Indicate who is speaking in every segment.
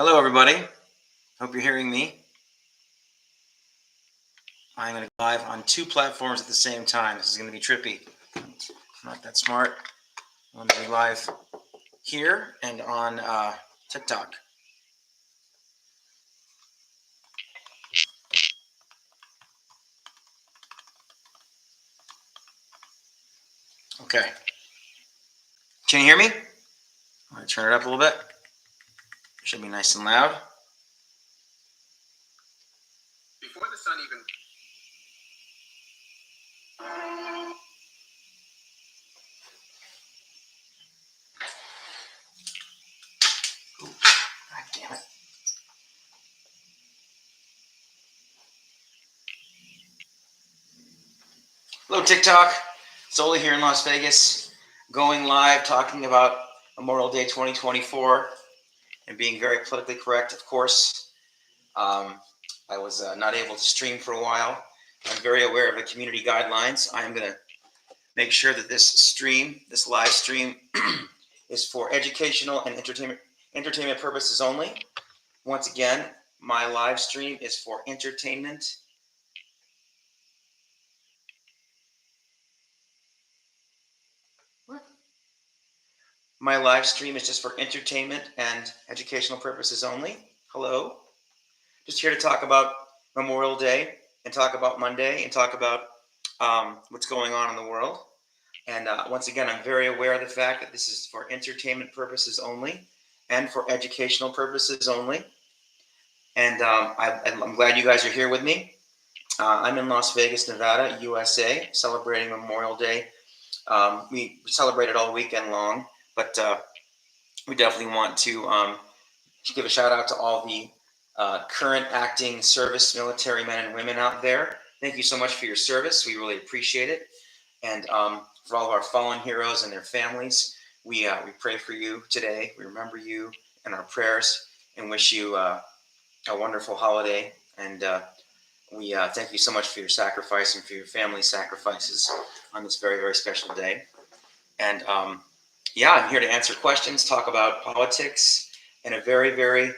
Speaker 1: Hello, everybody. Hope you're hearing me. I'm going to go live on two platforms at the same time. This is going to be trippy. I'm not that smart. I'm going to be live here and on TikTok. Okay. Can you hear me? I'm going to turn it up a little bit. Should be nice and loud. Before the sun even... God damn it. Hello, TikTok. Soli here in Las Vegas, going live, talking about Memorial Day 2024 and being very politically correct, of course. I was not able to stream for a while. I'm very aware of the community guidelines. I am going to make sure that this live stream, is for educational and entertainment purposes only. Once again, my live stream is for entertainment. What? My live stream is just for entertainment and educational purposes only. Hello. Just here to talk about Memorial Day and talk about Monday and talk about what's going on in the world. And once again, I'm very aware of the fact that this is for entertainment purposes only and for educational purposes only. And I'm glad you guys are here with me. I'm in Las Vegas, Nevada, USA, celebrating Memorial Day. We celebrated all weekend long, but we definitely want to give a shout out to all the current acting service military men and women out there. Thank you so much for your service. We really appreciate it. And for all of our fallen heroes and their families, we pray for you today. We remember you in our prayers and wish you a wonderful holiday. And we thank you so much for your sacrifice and for your family sacrifices on this very, very special day. And yeah, I'm here to answer questions, talk about politics in a very, very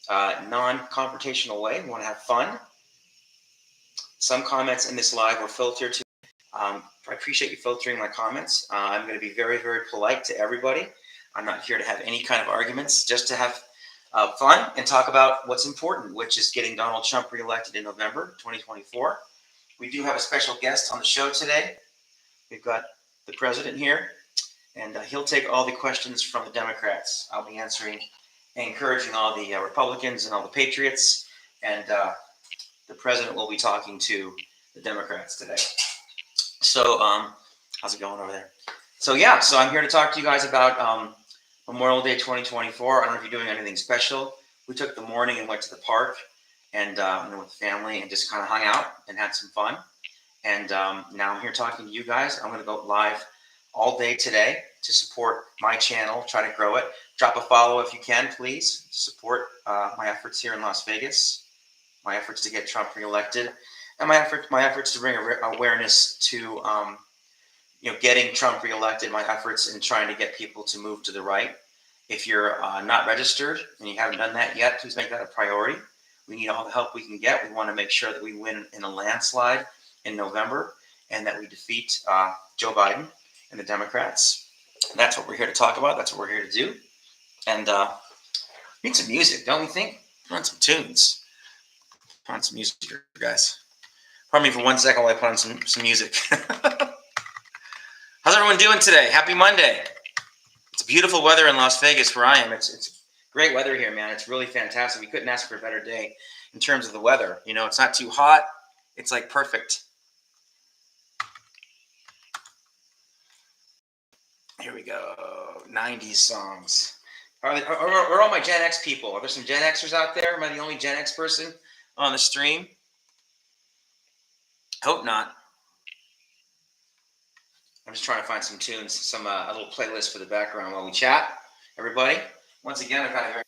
Speaker 1: non-confrontational way. We want to have fun. Some comments in this live were filtered to. I appreciate you filtering my comments. I'm going to be very, very polite to everybody. I'm not here to have any kind of arguments, just to have fun and talk about what's important, which is getting Donald Trump reelected in November 2024. We do have a special guest on the show today. We've got the president here, and he'll take all the questions from the Democrats. I'll be answering and encouraging all the Republicans and all the patriots, and the president will be talking to the Democrats today. So, how's it going over there? So yeah, so I'm here to talk to you guys about Memorial Day 2024. I don't know if you're doing anything special. We took the morning and went to the park and with the family and just kind of hung out and had some fun. And now I'm here talking to you guys. I'm going to go live all day today to support my channel, try to grow it. Drop a follow if you can, please. Support my efforts here in Las Vegas, my efforts to get Trump reelected, and my efforts to bring awareness to getting Trump reelected, my efforts in trying to get people to move to the right. If you're not registered and you haven't done that yet, please make that a priority. We need all the help we can get. We want to make sure that we win in a landslide in November and that we defeat Joe Biden and the Democrats. And that's what we're here to talk about. That's what we're here to do. And we need some music, don't we think? We want some tunes. Put on some music here, guys. Pardon me for 1 second while I put on some music. How's everyone doing today? Happy Monday. It's beautiful weather in Las Vegas where I am. It's great weather here, man. It's really fantastic. We couldn't ask for a better day in terms of the weather. You know, it's not too hot. It's like perfect. Here we go. 90s songs. Are all my Gen X people? Are there some Gen Xers out there? Am I the only Gen X person on the stream? Hope not. I'm just trying to find some tunes, a little playlist for the background while we chat. Everybody, once again, I've got a very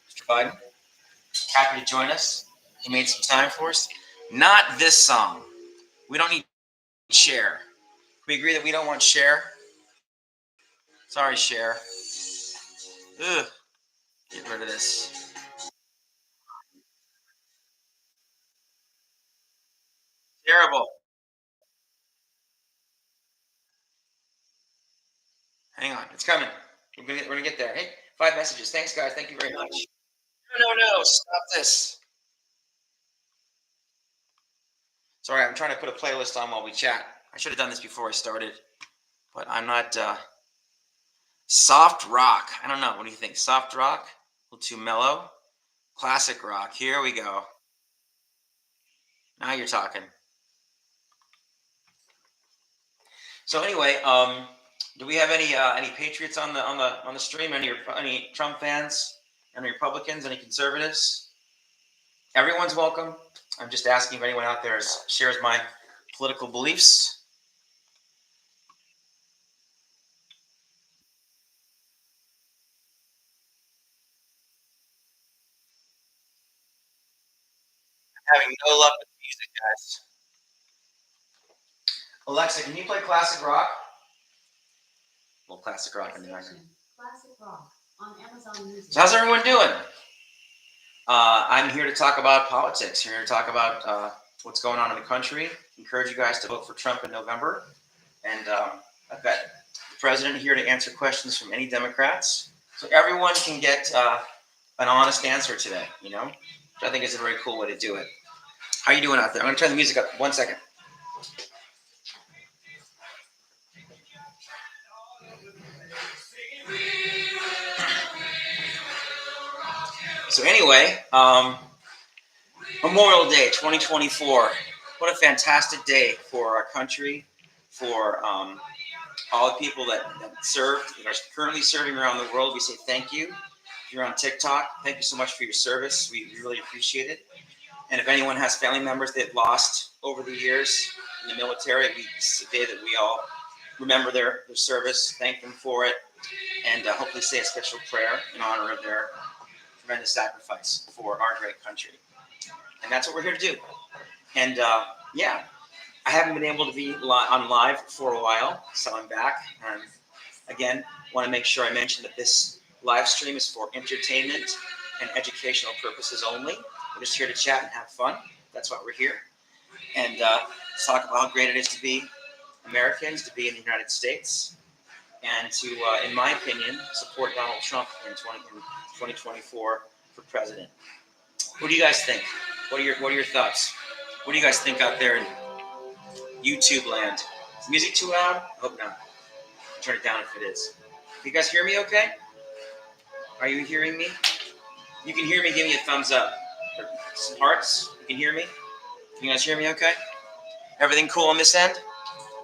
Speaker 1: Mr. Biden, happy to join us. He made some time for us. Not this song. We don't need Cher. We agree that we don't want Cher. Sorry, Cher. Ugh, get rid of this. Terrible. Hang on, it's coming. We're gonna get there. Hey, 5 messages. Thanks, guys. Thank you very much. No, no, no. Stop this. Sorry, I'm trying to put a playlist on while we chat. I should have done this before I started, but I'm not. Soft rock. I don't know. What do you think? Soft rock? A little too mellow. Classic rock. Here we go. Now you're talking. So anyway, do we have any patriots on the stream? Any Trump fans? Any Republicans? Any conservatives? Everyone's welcome. I'm just asking if anyone out there shares my political beliefs. Having no luck with music, guys. Alexa, can you play classic rock? A little classic rock in the background. Classic rock on Amazon Music. So how's everyone doing? I'm here to talk about politics. Here to talk about what's going on in the country. Encourage you guys to vote for Trump in November. And I've got the president here to answer questions from any Democrats, so everyone can get an honest answer today. Which I think is a very cool way to do it. How you doing out there? I'm going to turn the music up 1 second. So anyway, Memorial Day 2024. What a fantastic day for our country, for all the people that served, that are currently serving around the world. We say thank you. If you're on TikTok, thank you so much for your service. We really appreciate it. And if anyone has family members they've lost over the years in the military, it's a day that we all remember their service, thank them for it, and hopefully say a special prayer in honor of their tremendous sacrifice for our great country. And that's what we're here to do. And yeah, I haven't been able to be on live for a while, so I'm back. And again, want to make sure I mention that this live stream is for entertainment and educational purposes only. We're just here to chat and have fun. That's why we're here. And talk about how great it is to be Americans, to be in the United States, and to, in my opinion, support Donald Trump in 2024 for president. What do you guys think? What are your thoughts? What do you guys think out there in YouTube land? Is the music too loud? I hope not. I'll turn it down if it is. Can you guys hear me okay? Are you hearing me? If you can hear me, give me a thumbs up. Or some hearts. You can hear me? Can you guys hear me okay? Everything cool on this end?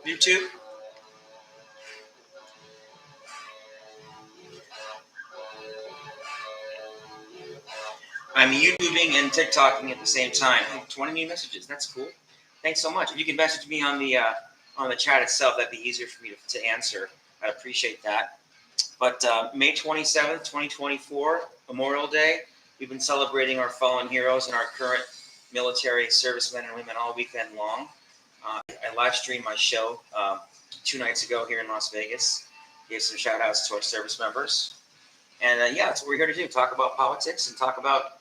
Speaker 1: YouTube? I'm YouTubing and TikToking at the same time. 20 new messages. That's cool. Thanks so much. If you can message me on the chat itself, that'd be easier for me to answer. I'd appreciate that. But May 27th, 2024, Memorial Day, we've been celebrating our fallen heroes and our current military servicemen and women all weekend long. I live streamed my show 2 nights ago here in Las Vegas. Gave some shout outs to our service members. And yeah, that's what we're here to do, talk about politics and talk about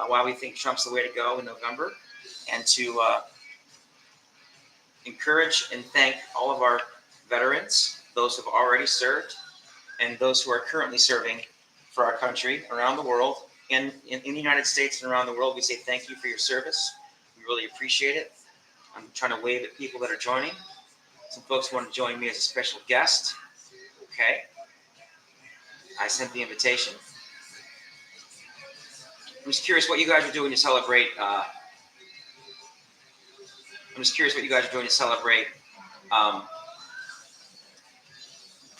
Speaker 1: why we think Trump's the way to go in November, and to encourage and thank all of our veterans, those who have already served, and those who are currently serving for our country around the world. In the United States and around the world, we say thank you for your service. We really appreciate it. I'm trying to wave at people that are joining. Some folks want to join me as a special guest. Okay. I sent the invitation. I'm just curious what you guys are doing to celebrate. I'm just curious what you guys are doing to celebrate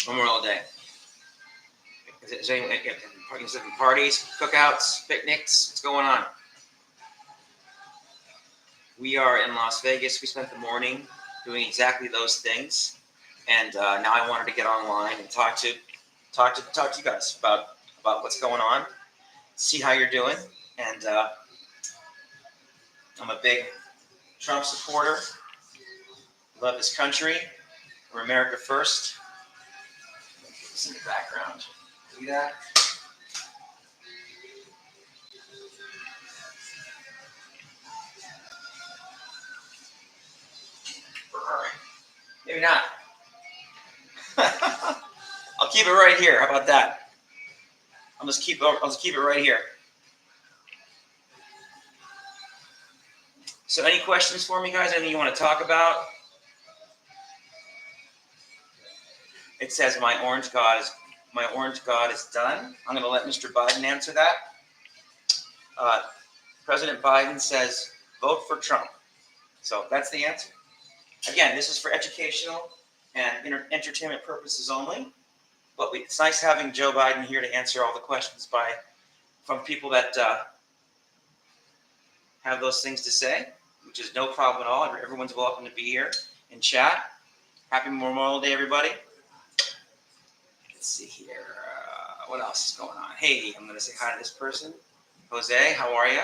Speaker 1: Memorial Day. Is there any parties, cookouts, picnics? What's going on? We are in Las Vegas. We spent the morning doing exactly those things, and now I wanted to get online and talk to you guys about what's going on, see how you're doing, and I'm a big Trump supporter. Love this country. We're America first. It's in the background. See that? Maybe not. I'll keep it right here. How about that? I'll just keep it right here. So any questions for me, guys? Anything you want to talk about? It says my orange god is done. I'm going to let Mr. Biden answer that. President Biden says vote for Trump. So that's the answer. Again, this is for educational and entertainment purposes only. But it's nice having Joe Biden here to answer all the questions from people that have those things to say, which is no problem at all. Everyone's welcome to be here and chat. Happy Memorial Day, everybody. Let's see here. What else is going on? Hey, I'm going to say hi to this person. Jose, how are you?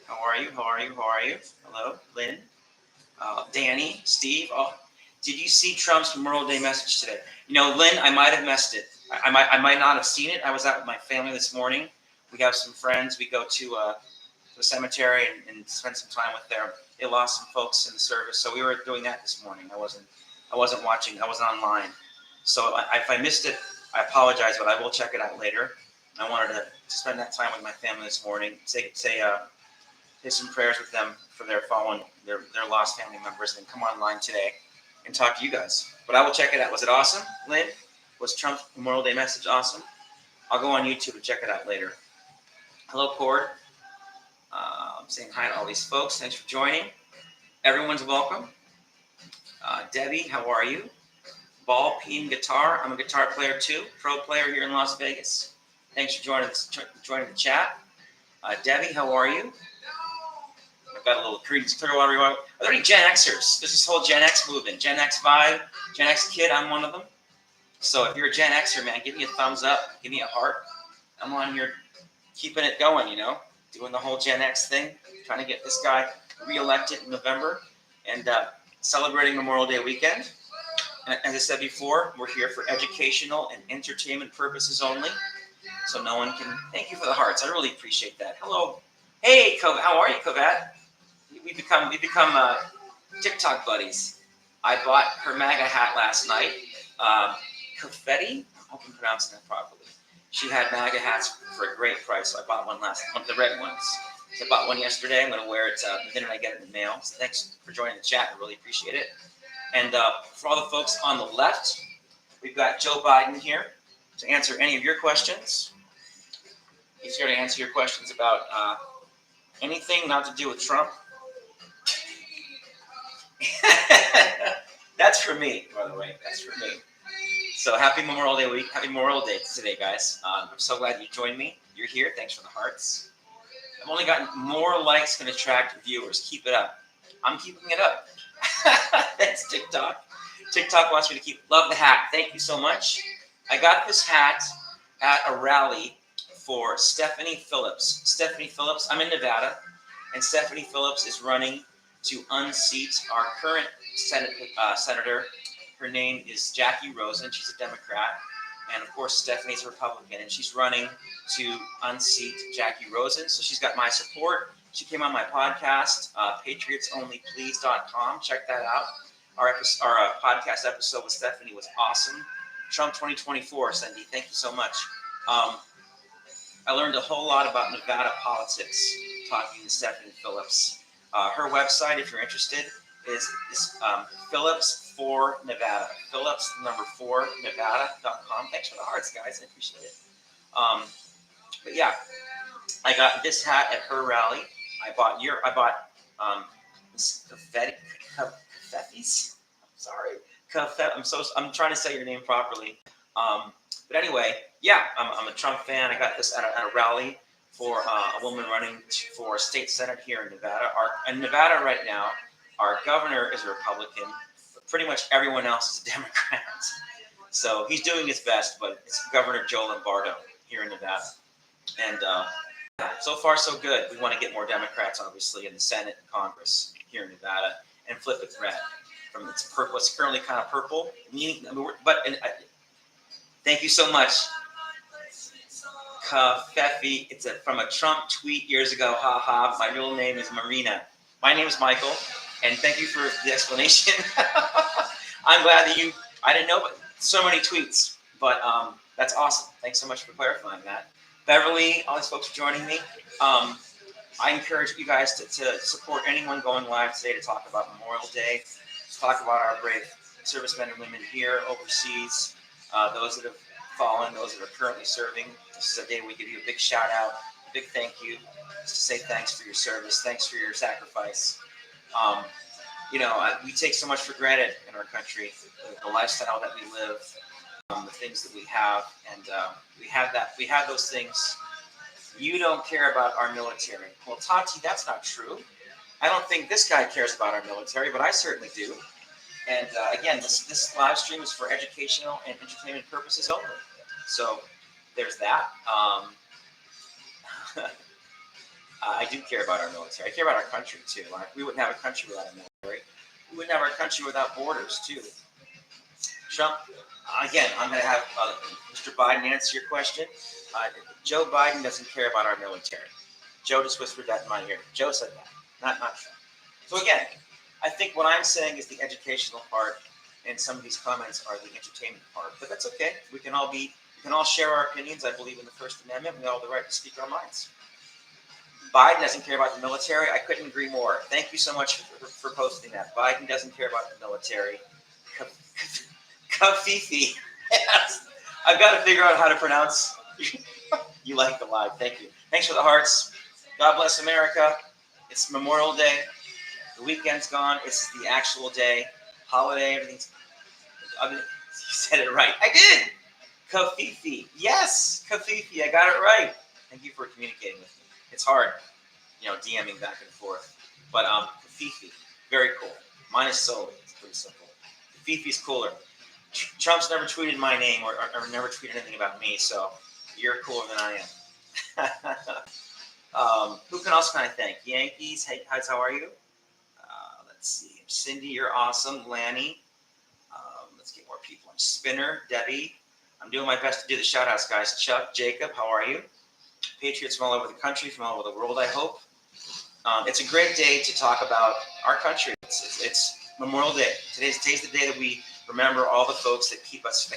Speaker 1: How are you? How are you? How are you? Hello, Lynn. Danny, Steve. Oh, did you see Trump's Memorial Day message today? You know, Lynn, I might have missed it. I might not have seen it. I was out with my family this morning. We have some friends. We go to the cemetery and spend some time with them. They lost some folks in the service, so we were doing that this morning. I wasn't watching. I wasn't online. So if I missed it, I apologize, but I will check it out later. I wanted to spend that time with my family this morning. Say some prayers with them for their lost family members, and then come online today and talk to you guys. But I will check it out. Was it awesome, Lynn? Was Trump's Memorial Day message awesome? I'll go on YouTube and check it out later. Hello, Cord. I'm saying hi to all these folks. Thanks for joining. Everyone's welcome. Debbie, how are you? Ball, Peen, Guitar. I'm a guitar player too, pro player here in Las Vegas. Thanks for joining the chat. Debbie, how are you? I've got a little Creedence Clearwater. Are there any Gen Xers? There's this whole Gen X movement. Gen X vibe, Gen X kid, I'm one of them. So if you're a Gen Xer, man, give me a thumbs up. Give me a heart. I'm on here keeping it going, doing the whole Gen X thing, trying to get this guy reelected in November and celebrating Memorial Day weekend. And as I said before, we're here for educational and entertainment purposes only. So no one can. Thank you for the hearts. I really appreciate that. Hello. Hey, how are you, Kovat? We become TikTok buddies. I bought her MAGA hat last night. Confetti? I hope I'm pronouncing that properly. She had MAGA hats for a great price, so I bought one the red ones. So I bought one yesterday. I'm going to wear it the minute I get it in the mail. So thanks for joining the chat. I really appreciate it. And for all the folks on the left, we've got Joe Biden here to answer any of your questions. He's here to answer your questions about anything not to do with Trump. That's for me, by the way. That's for me. So happy Memorial Day week. Happy Memorial Day today, guys. I'm so glad you joined me. You're here. Thanks for the hearts. I've only gotten more likes than attract viewers. Keep it up. I'm keeping it up. That's TikTok. TikTok wants me to love the hat. Thank you so much. I got this hat at a rally for Stephanie Phillips. Stephanie Phillips, I'm in Nevada, and Stephanie Phillips is running to unseat our current senator. Her name is Jackie Rosen. She's a Democrat. And of course, Stephanie's a Republican, and she's running to unseat Jackie Rosen. So she's got my support. She came on my podcast, patriotsonlyplease.com. Check that out. Our podcast episode with Stephanie was awesome. Trump 2024, Cindy, thank you so much. I learned a whole lot about Nevada politics talking to Stephanie Phillips. Her website, if you're interested, is Phillips for Nevada. Phillips, number 4, Nevada.com. Thanks for the hearts, guys. I appreciate it. But yeah, I got this hat at her rally. I bought Confettis. Sorry, I'm trying to say your name properly. But anyway, yeah, I'm a Trump fan. I got this at a rally for a woman running for state senate here in Nevada. In Nevada right now, our governor is a Republican, but pretty much everyone else is a Democrat. So he's doing his best, but it's Governor Joe Lombardo here in Nevada. And so far, so good. We want to get more Democrats, obviously, in the Senate and Congress here in Nevada and flip it red from its purple. It's currently kind of purple. Thank you so much. Kafefi, it's from a Trump tweet years ago. Ha ha. My real name is Marina. My name is Michael. And thank you for the explanation. I'm glad that I didn't know, but so many tweets. But that's awesome. Thanks so much for clarifying that. Beverly, all these folks are joining me. Um, I encourage you guys to support anyone going live today to talk about Memorial Day, to talk about our brave servicemen and women here overseas, those that have fallen, those that are currently serving. This is a day we give you a big shout out, a big thank you, just to say thanks for your service, thanks for your sacrifice. Um, we take so much for granted in our country, the lifestyle that we live, the things that we have, and we have those things. You don't care about our military. Well, Tati, that's not true. I don't think this guy cares about our military, but I certainly do. And again, this live stream is for educational and entertainment purposes only. So there's that. I do care about our military. I care about our country too. We wouldn't have a country without a military. We wouldn't have our country without borders too. Trump, again, I'm going to have Mr. Biden answer your question. Joe Biden doesn't care about our military. Joe just whispered that in my ear. Joe said that, not Trump. So again, I think what I'm saying is the educational part, and some of these comments are the entertainment part. But that's okay. We can all share our opinions. I believe in the First Amendment. We all have the right to speak our minds. Biden doesn't care about the military. I couldn't agree more. Thank you so much for posting that. Biden doesn't care about the military. Kafifi. Yes. I've got to figure out how to pronounce. You like the live. Thank you. Thanks for the hearts. God bless America. It's Memorial Day. The weekend's gone. It's the actual day. Holiday. Everything's. You said it right. I did. Kafifi. Yes. Kafifi. I got it right. Thank you for communicating with me. It's hard, DMing back and forth. But Kafifi. Very cool. Mine is Soli. It's pretty simple. Kafifi's cooler. Trump's never tweeted my name or never tweeted anything about me, so you're cooler than I am. Who else can I thank? Yankees, hey, how are you? Let's see. Cindy, you're awesome. Lanny. Let's get more people. Spinner, Debbie. I'm doing my best to do the shout-outs, guys. Chuck, Jacob, how are you? Patriots from all over the country, from all over the world, I hope. It's a great day to talk about our country. It's Memorial Day. Today's the day that we remember all the folks that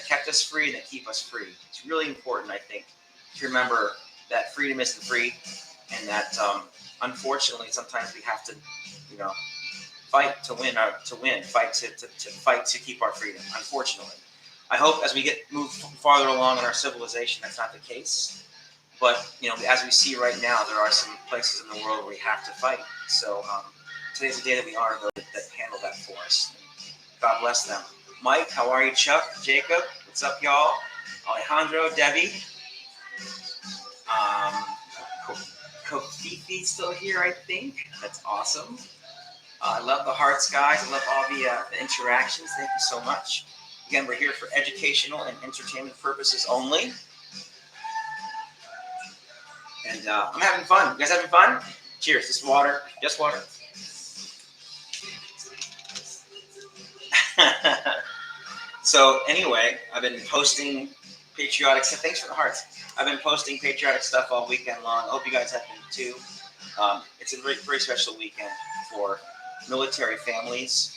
Speaker 1: kept us free and that keep us free. It's really important, I think, to remember that freedom isn't free, and that unfortunately sometimes we have to, fight to win. Fight to keep our freedom. Unfortunately, I hope as we move farther along in our civilization, that's not the case. But as we see right now, there are some places in the world where we have to fight. So today's the day that we honor those that handle that for us. God bless them. Mike, how are you? Chuck, Jacob, what's up, y'all? Alejandro, Debbie, Kofifi's still here, I think. That's awesome. I love the hearts, guys. I love all the interactions. Thank you so much. Again, we're here for educational and entertainment purposes only. And I'm having fun. You guys having fun? Cheers. This water. Just water. So anyway, I've been posting patriotic stuff. Thanks for the hearts. I've been posting patriotic stuff all weekend long. I hope you guys have been too. It's a very, very special weekend for military families.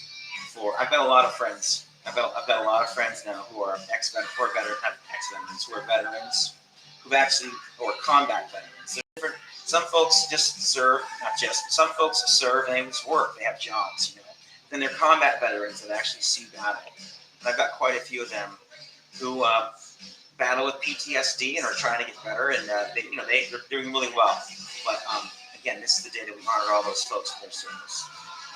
Speaker 1: I've got a lot of friends. I've got a lot of friends now who are veterans, who are combat veterans. Some folks just serve, some folks serve and they just work. They have jobs, Then they're combat veterans that actually see battle. And I've got quite a few of them who battle with PTSD and are trying to get better, and they're doing really well. But again, this is the day that we honor all those folks for their service.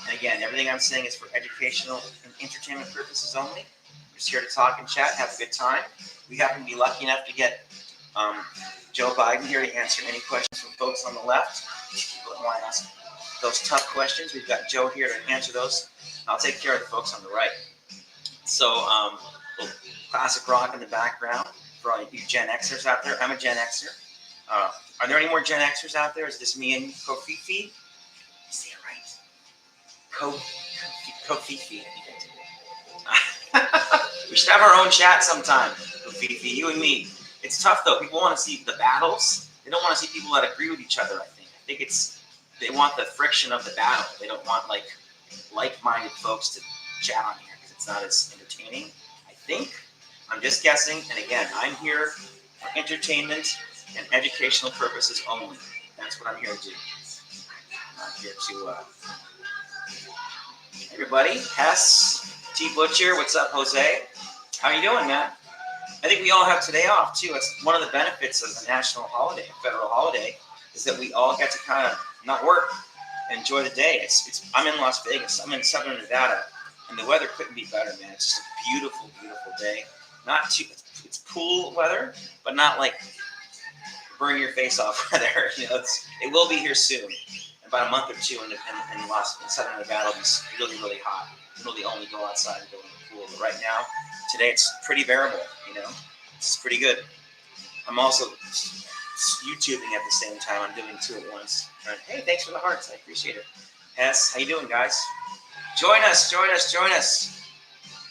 Speaker 1: And again, everything I'm saying is for educational and entertainment purposes only. We're just here to talk and chat, have a good time. We happen to be lucky enough to get Joe Biden here to answer any questions from folks on the left. People that want to ask those tough questions, we've got Joe here to answer those. I'll take care of the folks on the right. So, classic rock in the background for all you Gen Xers out there. I'm a Gen Xer. Are there any more Gen Xers out there? Is this me and Kofifi? Say it right. Kofifi. We should have our own chat sometime, Kofifi, you and me. It's tough though. People want to see the battles. They don't want to see people that agree with each other. I think they want the friction of the battle. They don't want like-minded folks to chat on here because it's not as entertaining, I think. I'm just guessing. And again, I'm here for entertainment and educational purposes only. That's what I'm here to do. I'm not here to, everybody, Hess, T. Butcher, what's up, Jose? How are you doing, man? I think we all have today off, too. It's one of the benefits of a national holiday, a federal holiday, is that we all get to kind of not work and enjoy the day. I'm in Las Vegas. I'm in southern Nevada, and the weather couldn't be better, man. It's just a beautiful, beautiful day. Not too, it's cool weather, but not like burn your face off weather. It will be here soon. In about a month or two in southern Nevada, it'll be really, really hot. You'll really only go outside and go in the pool. But right now, today it's pretty bearable. It's pretty good. I'm also YouTubing at the same time. I'm doing two at once. Hey, thanks for the hearts. I appreciate it. Hess, how you doing, guys? Join us.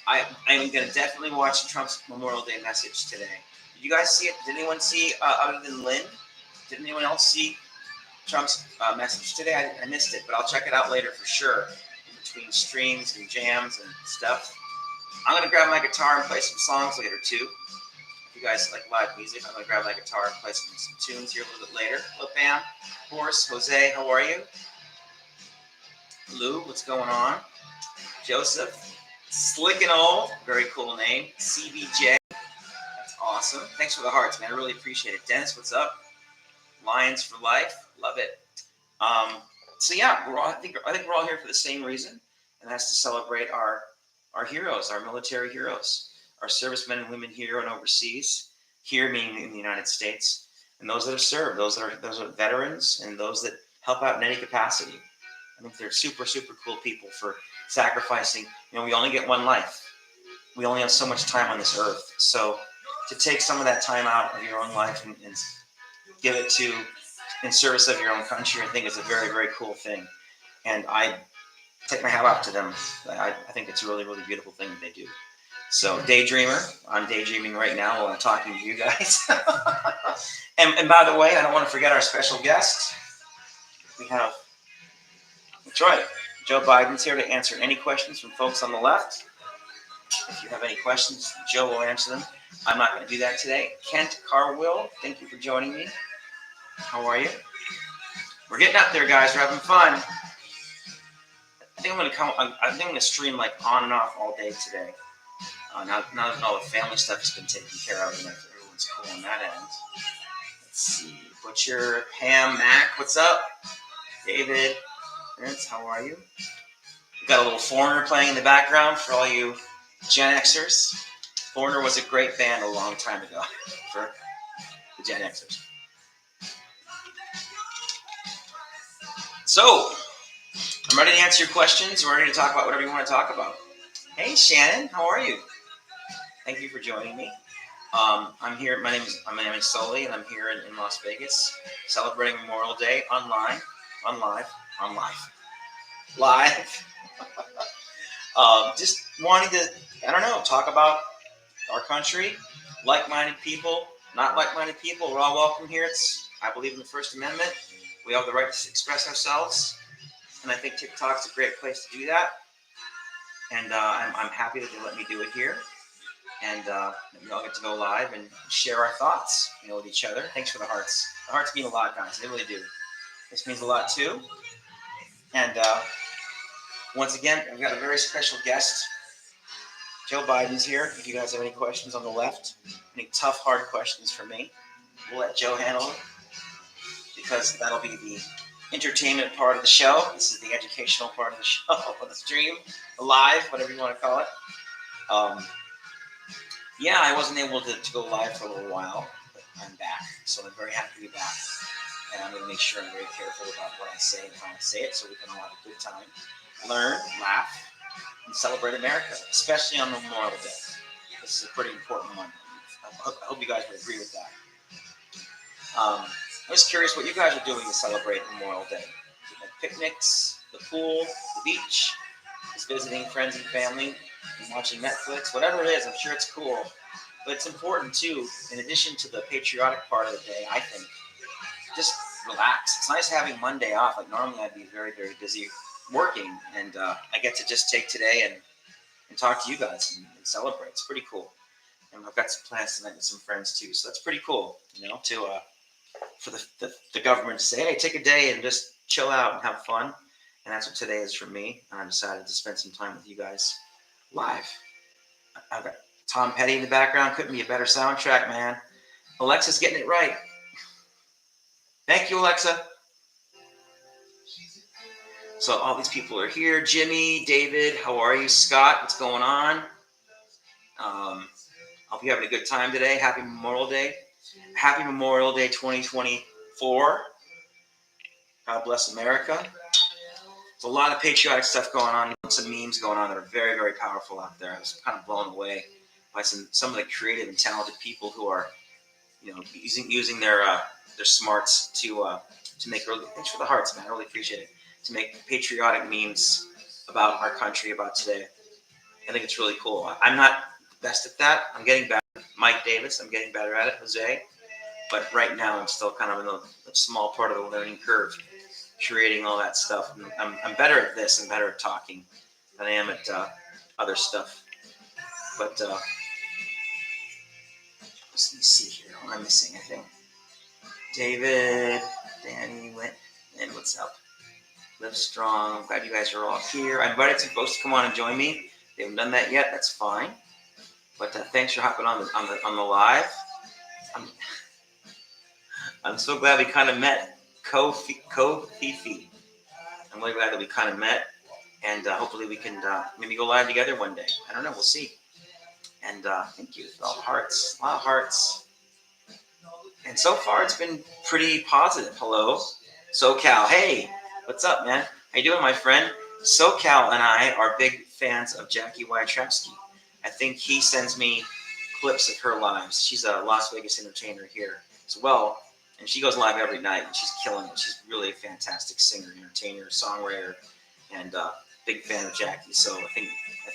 Speaker 1: I'm going to definitely watch Trump's Memorial Day message today. Did you guys see it? Did anyone see, other than Lynn, did anyone else see Trump's message today? I missed it, but I'll check it out later for sure, in between streams and jams and stuff. I'm going to grab my guitar and play some songs later, too. If you guys like live music, I'm going to grab my guitar and play some tunes here a little bit later. Hello, Pam. Horse, Jose, how are you? Lou, what's going on? Joseph, Slick and Old, very cool name. CBJ, that's awesome. Thanks for the hearts, man. I really appreciate it. Dennis, what's up? Lions for life, love it. So yeah, I think we're all here for the same reason, and that's to celebrate our heroes, our military heroes, our servicemen and women here and overseas. Here meaning in the United States, and those that have served, those are veterans, and those that help out in any capacity. I think they're super, super cool people for sacrificing. We only get one life. We only have so much time on this earth. So to take some of that time out of your own life and give it in service of your own country, I think is a very, very cool thing. And I take my hat off to them. I think it's a really, really beautiful thing that they do. So Daydreamer, I'm daydreaming right now while I'm talking to you guys. and by the way, I don't want to forget our special guest. We have, that's right, Joe Biden's here to answer any questions from folks on the left. If you have any questions, Joe will answer them. I'm not going to do that today. Kent Carwill, thank you for joining me. How are you? We're getting up there, guys. We're having fun. I think I'm going to stream like on and off all day today. Now that all the family stuff has been taken care of, and everyone's cool on that end. Let's see. Butcher, Pam, Mac, what's up? David, Vince, how are you? We've got a little Foreigner playing in the background for all you Gen Xers. Foreigner was a great band a long time ago for the Gen Xers. So, I'm ready to answer your questions. We're ready to talk about whatever you want to talk about. Hey, Shannon, how are you? Thank you for joining me. I'm here. My name is Soli, and I'm here in Las Vegas, celebrating Memorial Day live. Just wanting to, talk about our country, like-minded people, not like-minded people. We're all welcome here. I believe in the First Amendment. We have the right to express ourselves, and I think TikTok's a great place to do that. And I'm happy that they let me do it here. And we all get to go live and share our thoughts, with each other. Thanks for the hearts. The hearts mean a lot, guys. They really do. This means a lot, too. And once again, I've got a very special guest. Joe Biden's here. If you guys have any questions on the left, any tough, hard questions for me, we'll let Joe handle it, because that'll be the entertainment part of the show. This is the educational part of the show, or the stream, the live, whatever you want to call it. I wasn't able to go live for a little while, but I'm back. So I'm very happy to be back. And I'm going to make sure I'm very careful about what I say and how I say it, so we can all have a good time, learn, laugh, and celebrate America, especially on Memorial Day. This is a pretty important one. I hope you guys would agree with that. I was curious what you guys are doing to celebrate Memorial Day. Like picnics, the pool, the beach, just visiting friends and family, and watching Netflix, whatever it is. I'm sure it's cool. But it's important, too, in addition to the patriotic part of the day, I think, just relax. It's nice having Monday off. Like, normally I'd be very, very busy working, and I get to just take today and talk to you guys and celebrate. It's pretty cool. And I've got some plans tonight with some friends too, so that's pretty cool. To for the government to say, hey, take a day and just chill out and have fun. And that's what today is for me. And I decided to spend some time with you guys live. I've got Tom Petty in the background. Couldn't be a better soundtrack, man. Alexa's getting it right. Thank you, Alexa. So all these people are here. Jimmy, David, how are you? Scott, what's going on? Hope you're having a good time today. Happy Memorial Day. Happy Memorial Day 2024. God bless America. There's a lot of patriotic stuff going on. Some memes going on that are very, very powerful out there. I was kind of blown away by some of the creative and talented people who are, using their smarts to make really. Thanks for the hearts, man. I really appreciate it. To make patriotic memes about our country, about today. I think it's really cool. I'm not the best at that. I'm getting better. Mike Davis, I'm getting better at it. Jose. But right now, I'm still kind of in the small part of the learning curve, creating all that stuff. I'm better at this and better at talking than I am at other stuff. But let me see here. What am I missing? I think David, Danny, and what's up? Live strong. I'm glad you guys are all here. I invited some folks to come on and join me. They haven't done that yet. That's fine. But thanks for hopping on the live. I'm so glad we kind of met. Fifi. I'm really glad that we kind of met, and hopefully we can maybe go live together one day. I don't know. We'll see. And thank you for all the hearts. A lot of hearts. And so far, it's been pretty positive. Hello, SoCal. Hey, what's up, man? How you doing, my friend? SoCal and I are big fans of Jackie Wyatrowski. I think he sends me clips of her lives. She's a Las Vegas entertainer here as well, and she goes live every night, and she's killing it. She's really a fantastic singer, entertainer, songwriter, and big fan of Jackie. So I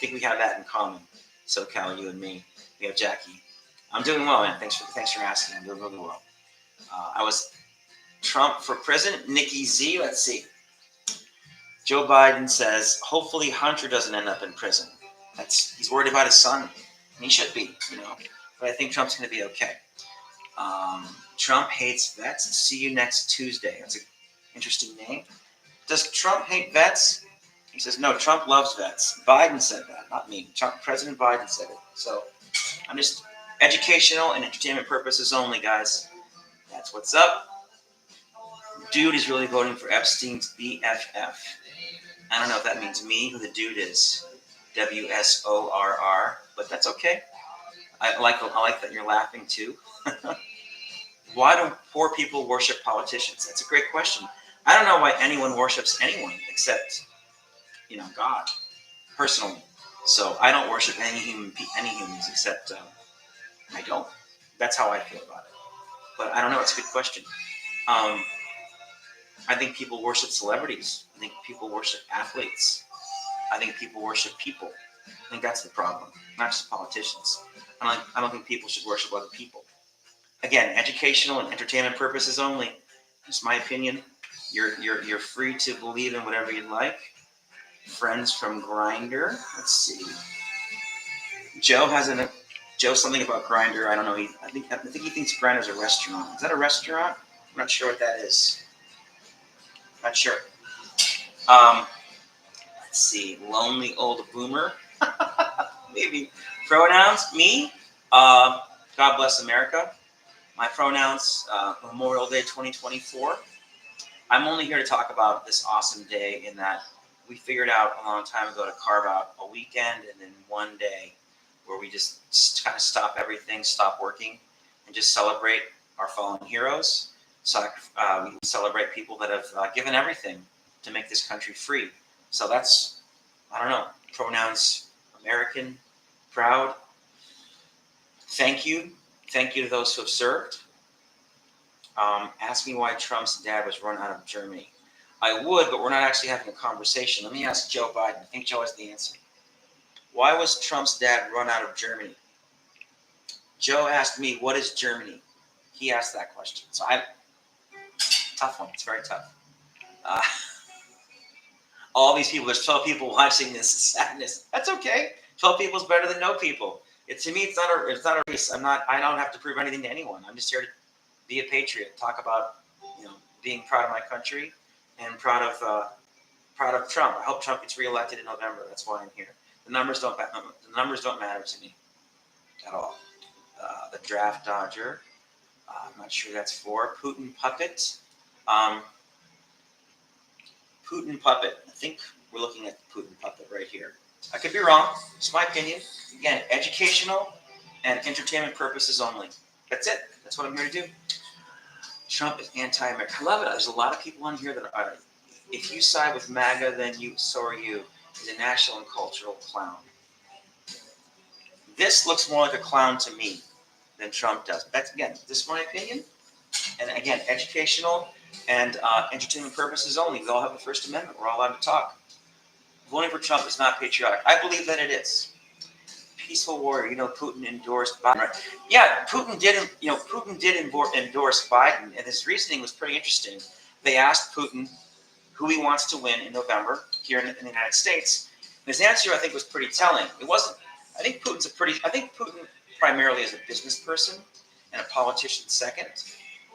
Speaker 1: think we have that in common. SoCal, you and me, we have Jackie. I'm doing well, man. Thanks for asking. I'm doing really well. I was Trump for president. Nikki Z. Let's see. Joe Biden says, hopefully Hunter doesn't end up in prison. He's worried about his son, and he should be, But I think Trump's going to be okay. Trump hates vets. See you next Tuesday. That's an interesting name. Does Trump hate vets? He says, no, Trump loves vets. Biden said that, not me. President Biden said it. So I'm just educational and entertainment purposes only, guys. That's what's up. Dude is really voting for Epstein's BFF. I don't know if that means me, who the dude is. WSORR, but that's okay. I like that you're laughing too. Why do poor people worship politicians? That's a great question. I don't know why anyone worships anyone except, God, personally. So I don't worship any humans except I don't. That's how I feel about it. But I don't know. It's a good question. I think people worship celebrities. I think people worship athletes. I think people worship people. I think that's the problem, not just politicians. I don't think people should worship other people. Again, educational and entertainment purposes only. Just my opinion. You're free to believe in whatever you'd like. Friends from Grindr. Let's see. Joe something about Grindr. I don't know. I think he thinks Grindr's a restaurant. Is that a restaurant? I'm not sure what that is. Not sure. Let's see. Lonely old boomer. Maybe. Pronouns. Me. God bless America. My pronouns. Memorial Day 2024. I'm only here to talk about this awesome day in that we figured out a long time ago to carve out a weekend and then one day where we just kind of stop everything, stop working, and just celebrate our fallen heroes. So we celebrate people that have given everything to make this country free. So that's, I don't know, pronouns American, proud. Thank you. Thank you to those who have served. Ask me why Trump's dad was run out of Germany. I would, but we're not actually having a conversation. Let me ask Joe Biden. I think Joe has the answer. Why was Trump's dad run out of Germany? Joe asked me, what is Germany? He asked that question. So tough one. It's very tough. All these people, there's 12 people watching this sadness. That's okay. 12 people is better than no people. To me, it's not a race. I don't have to prove anything to anyone. I'm just here to be a patriot, talk about, being proud of my country and proud of Trump. I hope Trump gets reelected in November. That's why I'm here. The numbers don't matter to me at all. The draft dodger. I'm not sure that's for Putin puppet. Putin puppet. I think we're looking at the Putin puppet right here. I could be wrong. It's my opinion. Again, educational and entertainment purposes only. That's it. That's what I'm here to do. Trump is anti-American. I love it. There's a lot of people on here that are, if you side with MAGA, then so are you. He's a national and cultural clown. This looks more like a clown to me than Trump does. That's, again, this is my opinion. And again, educational and entertainment purposes only. We all have the First Amendment. We're all allowed to talk. Voting for Trump is not patriotic. I believe that it is. Peaceful warrior. Putin endorsed Biden. Right? Yeah, Putin did endorse Biden, and his reasoning was pretty interesting. They asked Putin who he wants to win in November here in the United States. And his answer, I think, was pretty telling. It wasn't. I think Putin primarily is a business person and a politician second.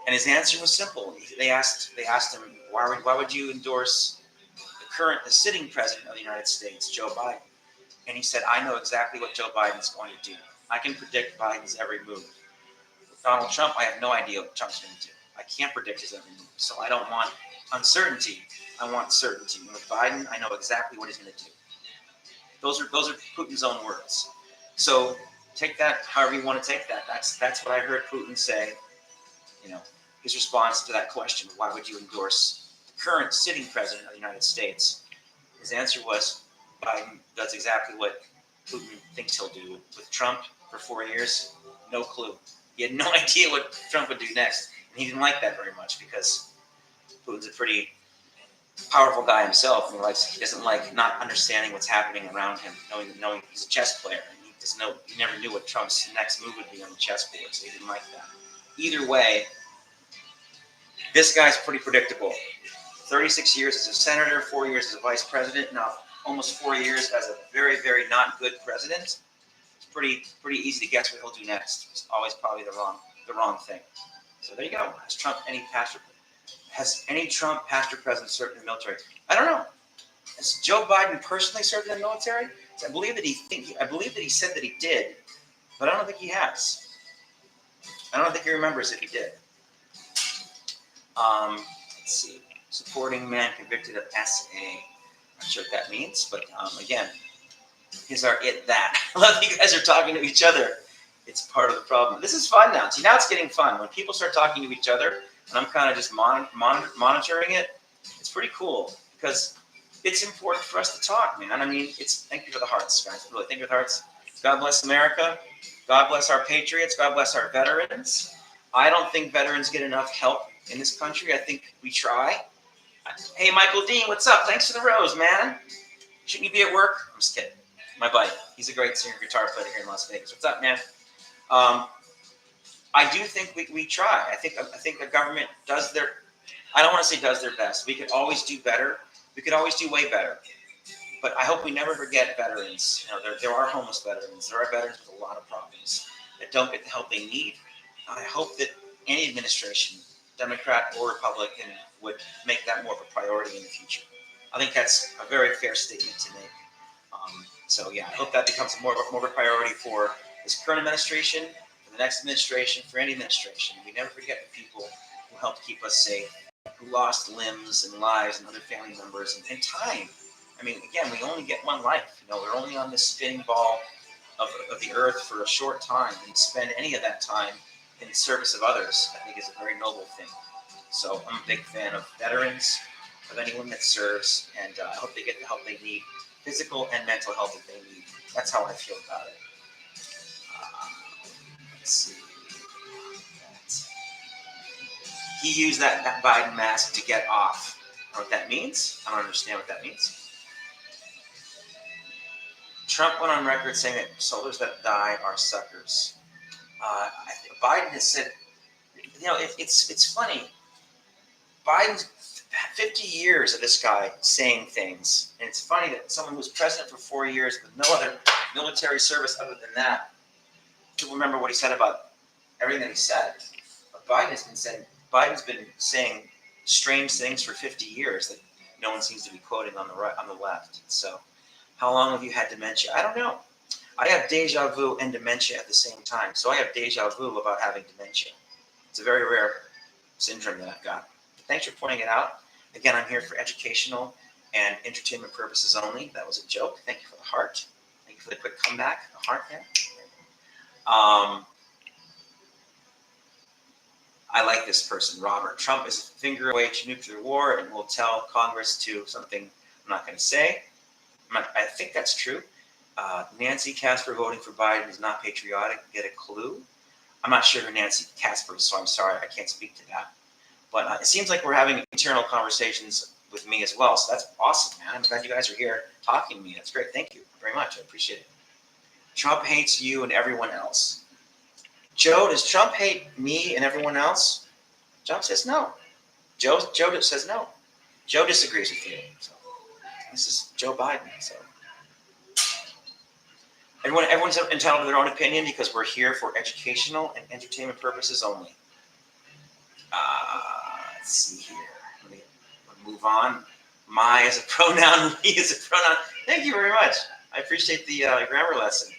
Speaker 1: And his answer was simple. They asked him, why would you endorse the sitting president of the United States, Joe Biden? And he said, I know exactly what Joe Biden is going to do. I can predict Biden's every move. With Donald Trump, I have no idea what Trump's going to do. I can't predict his every move. So I don't want uncertainty. I want certainty. And with Biden, I know exactly what he's going to do. Those are Putin's own words. So take that however you want to take that. That's what I heard Putin say. His response to that question, why would you endorse the current sitting president of the United States? His answer was, Biden does exactly what Putin thinks he'll do. With Trump for 4 years, no clue. He had no idea what Trump would do next. And he didn't like that very much because Putin's a pretty powerful guy himself. And he doesn't like not understanding what's happening around him, knowing he's a chess player. And he never knew what Trump's next move would be on the chessboard, so he didn't like that. Either way, this guy's pretty predictable. 36 years as a senator, 4 years as a vice president, now almost 4 years as a very, very not good president. It's pretty easy to guess what he'll do next. It's always probably the wrong thing. So there you go. Has any Trump pastor president served in the military? I don't know. Has Joe Biden personally served in the military? I believe that he said that he did, but I don't think he has. I don't think he remembers if he did. Let's see. Supporting man convicted of SA. Not sure what that means, but again, here's our that. I love that you guys are talking to each other. It's part of the problem. This is fun now. See, now it's getting fun. When people start talking to each other, and I'm kind of just monitoring it, it's pretty cool because it's important for us to talk, man. I mean, thank you for the hearts, guys. Really, thank you for the hearts. God bless America. God bless our patriots. God bless our veterans. I don't think veterans get enough help in this country. I think we try. Hey, Michael Dean, what's up? Thanks for the rose, man. Shouldn't you be at work? I'm just kidding. My buddy. He's a great singer guitar player here in Las Vegas. What's up, man? I do think we try. I think the government does I don't want to say does their best. We could always do better. We could always do way better. But I hope we never forget veterans. There are homeless veterans. There are veterans with a lot of problems that don't get the help they need. I hope that any administration, Democrat or Republican, would make that more of a priority in the future. I think that's a very fair statement to make. So yeah, I hope that becomes more of a priority for this current administration, for the next administration, for any administration. We never forget the people who helped keep us safe, who lost limbs and lives and other family members and time. I mean, again, we only get one life. We're only on this spinning ball of the earth for a short time, and to spend any of that time in service of others, I think is a very noble thing. So I'm a big fan of veterans, of anyone that serves, and I hope they get the help they need, physical and mental health that they need. That's how I feel about it. Let's see. He used that Biden mask to get off. I don't know what that means. I don't understand what that means. Trump went on record saying that soldiers that die are suckers. Biden has said, it's funny. Biden's 50 years of this guy saying things. And it's funny that someone who was president for 4 years with no other military service other than that, to remember what he said about everything that he said. But Biden's been saying strange things for 50 years that no one seems to be quoting on the right, on the left. So, how long have you had dementia? I don't know. I have deja vu and dementia at the same time. So I have deja vu about having dementia. It's a very rare syndrome that I've got. But thanks for pointing it out. Again, I'm here for educational and entertainment purposes only. That was a joke. Thank you for the heart. Thank you for the quick comeback. The heart there. I like this person, Robert. Trump is a finger away to nuclear war and will tell Congress to something I'm not going to say. I think that's true. Nancy Casper voting for Biden is not patriotic. Get a clue? I'm not sure who Nancy Casper is, so I'm sorry. I can't speak to that. But it seems like we're having internal conversations with me as well. So that's awesome, man. I'm glad you guys are here talking to me. That's great. Thank you very much. I appreciate it. Trump hates you and everyone else. Joe, does Trump hate me and everyone else? Joe says no. Joe says no. Joe disagrees with you. So this is Joe Biden. So everyone's entitled to their own opinion because we're here for educational and entertainment purposes only. Let's see here. Let me move on. My is a pronoun. Me is a pronoun. Thank you very much. I appreciate the grammar lesson.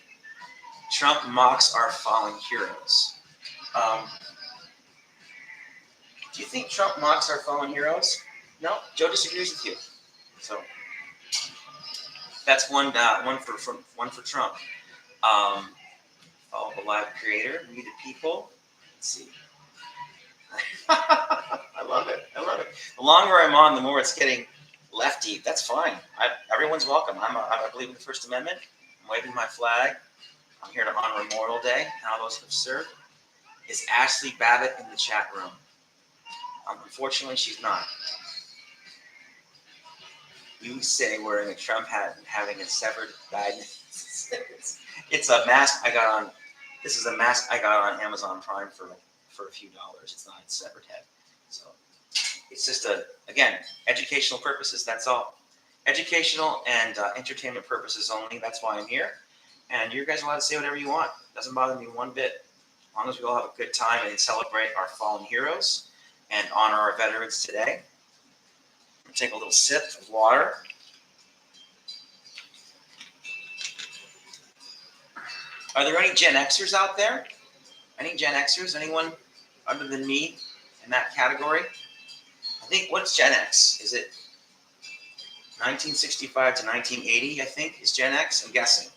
Speaker 1: Trump mocks our fallen heroes. Do you think Trump mocks our fallen heroes? No, Joe disagrees with you. So that's one for Trump. Follow the live creator, we the people. Let's see. I love it. The longer I'm on, the more it's getting lefty. That's fine. Everyone's welcome. I believe in the First Amendment. I'm waving my flag. I'm here to honor Memorial Day and all those who have served. Is Ashley Babbitt in the chat room? Unfortunately, she's not. You say wearing a Trump hat and having a severed Biden. It's a mask I got on. This is a mask I got on Amazon Prime for a few dollars. It's not a severed head. So it's just again, educational purposes. That's all. Educational and entertainment purposes only. That's why I'm here. And you guys are allowed to say whatever you want. Doesn't bother me one bit. As long as we all have a good time and celebrate our fallen heroes and honor our veterans today. I'm take a little sip of water. Are there any Gen Xers out there? Any Gen Xers? Anyone other than me in that category? I think, what's Gen X? Is it 1965 to 1980, I think, is Gen X? I'm guessing.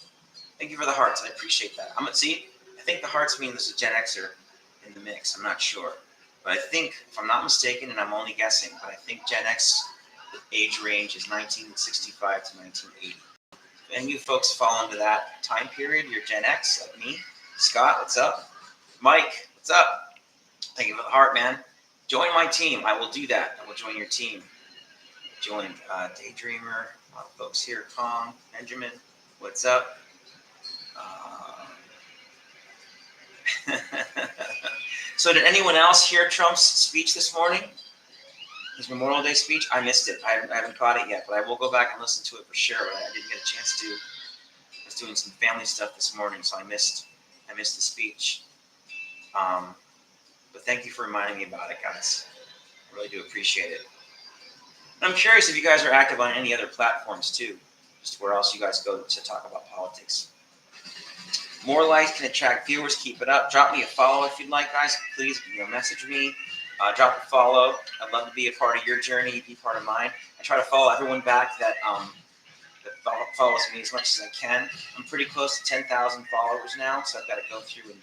Speaker 1: Thank you for the hearts. I appreciate that. I think the hearts mean there's a Gen Xer in the mix. I'm not sure. But I think, if I'm not mistaken, and I'm only guessing, but I think Gen X, the age range is 1965 to 1980. And you folks fall into that time period, you're Gen X, like me. Scott, what's up? Mike, what's up? Thank you for the heart, man. Join my team. I will do that. I will join your team. Join Daydreamer, a lot of folks here. Kong, Benjamin, what's up? So did anyone else hear Trump's speech this morning? His Memorial Day speech? I missed it. I haven't caught it yet, but I will go back and listen to it for sure. But I didn't get a chance to. I was doing some family stuff this morning, so I missed the speech. But thank you for reminding me about it, guys. I really do appreciate it. And I'm curious if you guys are active on any other platforms too. Just where else you guys go to talk about politics. More likes can attract viewers. Keep it up. Drop me a follow if you'd like, guys. Please, message me. Drop a follow. I'd love to be a part of your journey, be part of mine. I try to follow everyone back that follows me as much as I can. I'm pretty close to 10,000 followers now, so I've got to go through and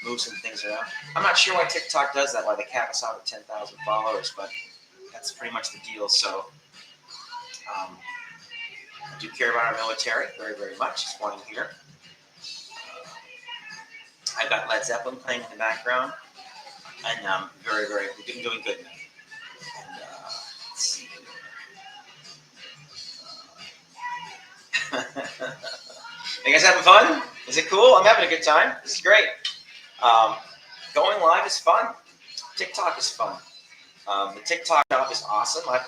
Speaker 1: move some things around. I'm not sure why TikTok does that, why they cap us out at 10,000 followers, but that's pretty much the deal. So I do care about our military very, very much. That's why I'm here. I've got Led Zeppelin playing in the background, and we're doing good now. And let's see. You guys having fun? Is it cool? I'm having a good time. This is great. Going live is fun. TikTok is fun. The TikTok shop is awesome. I've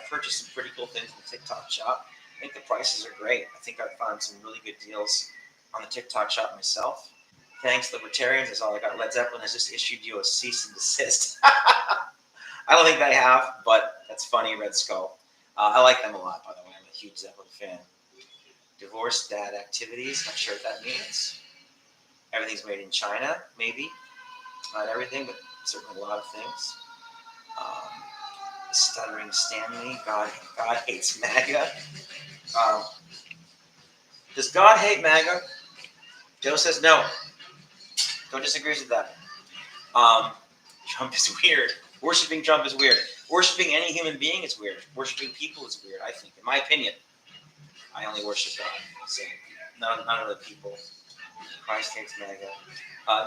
Speaker 1: purchased some pretty cool things from the TikTok shop. I think the prices are great. I think I've found some really good deals on the TikTok shop myself. Thanks, libertarians. That's all I got. Led Zeppelin has just issued you a cease and desist. I don't think they have, but that's funny, Red Skull. I like them a lot, by the way. I'm a huge Zeppelin fan. Divorced dad activities. Not sure what that means. Everything's made in China, maybe. Not everything, but certainly a lot of things. Stuttering Stanley. God hates MAGA. Does God hate MAGA? Joe says no. Joe disagrees with that. Trump is weird. Worshipping Trump is weird. Worshipping any human being is weird. Worshipping people is weird, I think. In my opinion. I only worship God. So none of the people. Christ hates MAGA.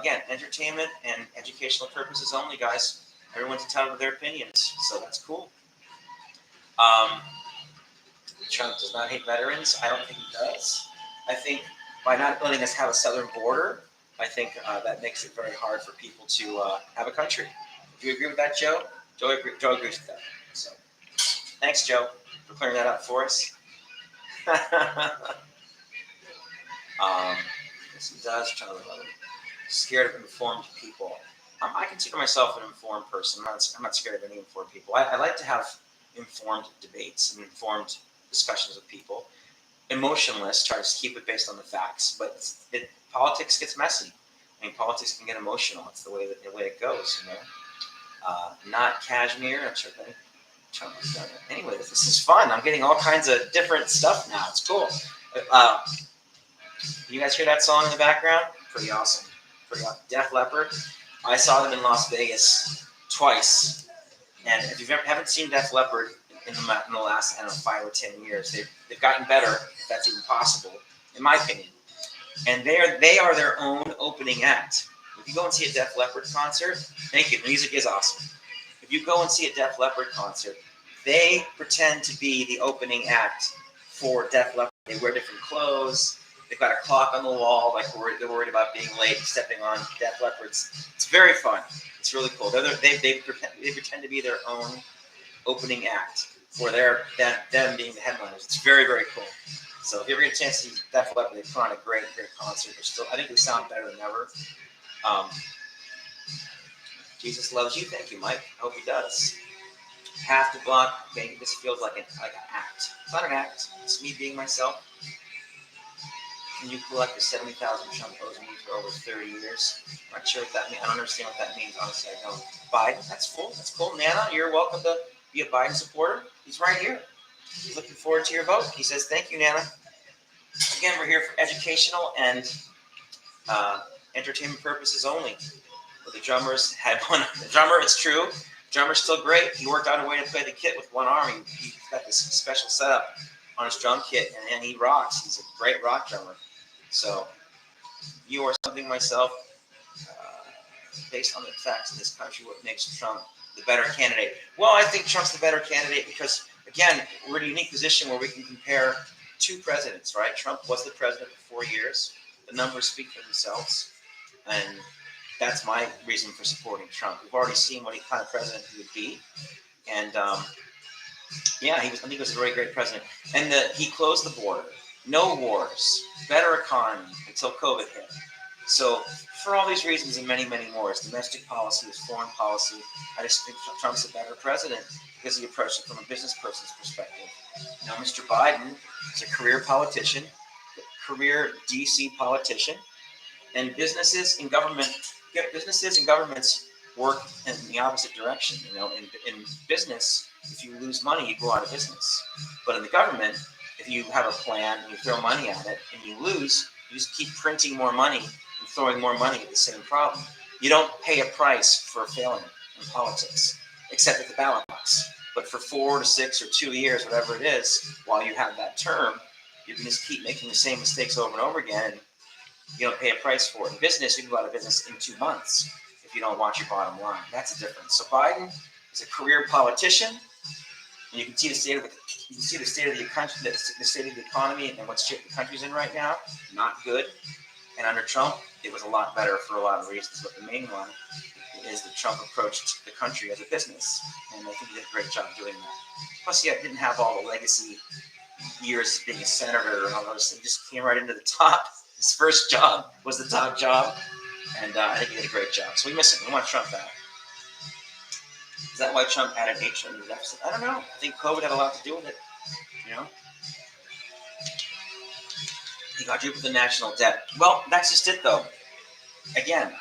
Speaker 1: Again, entertainment and educational purposes only, guys. Everyone's entitled to their opinions, so that's cool. Trump does not hate veterans. I don't think he does. I think by not letting us have a southern border, I think that makes it very hard for people to have a country. Do you agree with that, Joe? Joe agrees with that. So, thanks, Joe, for clearing that up for us. Yes, he does. Scared of informed people. I consider myself an informed person. I'm not scared of any informed people. I like to have informed debates and informed discussions with people. Emotionless, try to keep it based on the facts. But politics gets messy. I mean, politics can get emotional. It's the way it goes, you know. Not Kashmir. I'm sure Trump has done it. Anyway, this is fun. I'm getting all kinds of different stuff now. It's cool. You guys hear that song in the background? Pretty awesome. Def Leppard. I saw them in Las Vegas twice. And if you haven't seen Def Leppard in the last, 5 or 10 years, they've gotten better, if that's even possible, in my opinion. And they are their own opening act. If you go and see a Def Leppard concert, thank you, music is awesome. If you go and see a Def Leppard concert, they pretend to be the opening act for Def Leppard. They wear different clothes. They've got a clock on the wall, like they're worried about being late, stepping on Def Leppard's. It's very fun. It's really cool. They pretend to be their own opening act for them being the headliners. It's very, very cool. So if you ever get a chance to see Def Leppard, they put on a great concert. I think they sound better than ever. Jesus loves you. Thank you, Mike. I hope he does. Have to block. Okay, this feels like an act. It's not an act. It's me being myself. Can you collect the 70,000 Trump owes me for over 30 years? I'm not sure what that means. I don't understand what that means. Honestly, I don't. Biden, that's cool. That's cool. Nana, you're welcome to be a Biden supporter. He's right here. He's looking forward to your vote. He says, thank you, Nana. Again, we're here for educational and entertainment purposes only. But the drummers had one. The drummer, it's true. The drummer's still great. He worked out a way to play the kit with one arm. He's got this special setup on his drum kit, and he rocks. He's a great rock drummer. So, you or something myself, based on the facts in this country, what makes Trump the better candidate? Well, I think Trump's the better candidate because, again, we're in a unique position where we can compare two presidents, right? Trump was the president for 4 years. The numbers speak for themselves, and that's my reason for supporting Trump. We've already seen what kind of president he would be, and I think he was a very great president. And he closed the border. No wars, better economy until COVID hit. So for all these reasons and many, many more, his domestic policy, his foreign policy, I just think Trump's a better president because he approached it from a business person's perspective. Now, Mr. Biden is a career politician, career DC politician, and businesses and governments work in the opposite direction. You know, in business, if you lose money, you go out of business. But in the government, if you have a plan and you throw money at it and you lose, you just keep printing more money and throwing more money at the same problem. You don't pay a price for failing in politics, except at the ballot box. But for 4 to 6 or 2 years, whatever it is, while you have that term, you can just keep making the same mistakes over and over again, and you don't pay a price for it. In business, you can go out of business in 2 months if you don't watch your bottom line. That's the difference. So Biden is a career politician, and you can see the state of the country, the state of the economy, and what shape the country's in right now. Not good. And under Trump, it was a lot better for a lot of reasons. But the main one is that Trump approached the country as a business, and I think he did a great job doing that. Plus, he didn't have all the legacy years being a senator and all those. He just came right into the top. His first job was the top job, and I think he did a great job. So we miss him. We want Trump back. Is that why Trump added $8 trillion to the deficit? I don't know. I think COVID had a lot to do with it. You know, he quadrupled the national debt. Well, that's just it, though. Again,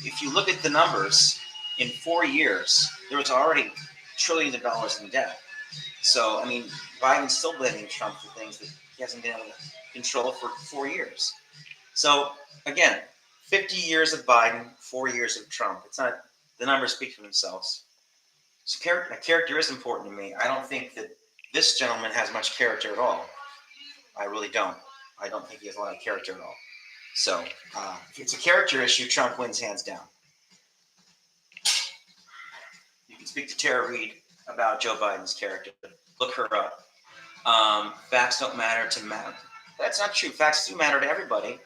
Speaker 1: if you look at the numbers, in 4 years, there was already trillions of dollars in debt. So, I mean, Biden's still blaming Trump for things that he hasn't been able to control for 4 years. So, again, 50 years of Biden, 4 years of Trump. It's not, the numbers speak for themselves. So character is important to me. I don't think that this gentleman has much character at all. I really don't. I don't think he has a lot of character at all. So, if it's a character issue, Trump wins hands down. You can speak to Tara Reid about Joe Biden's character. Look her up. Facts don't matter to matter. That's not true. Facts do matter to everybody,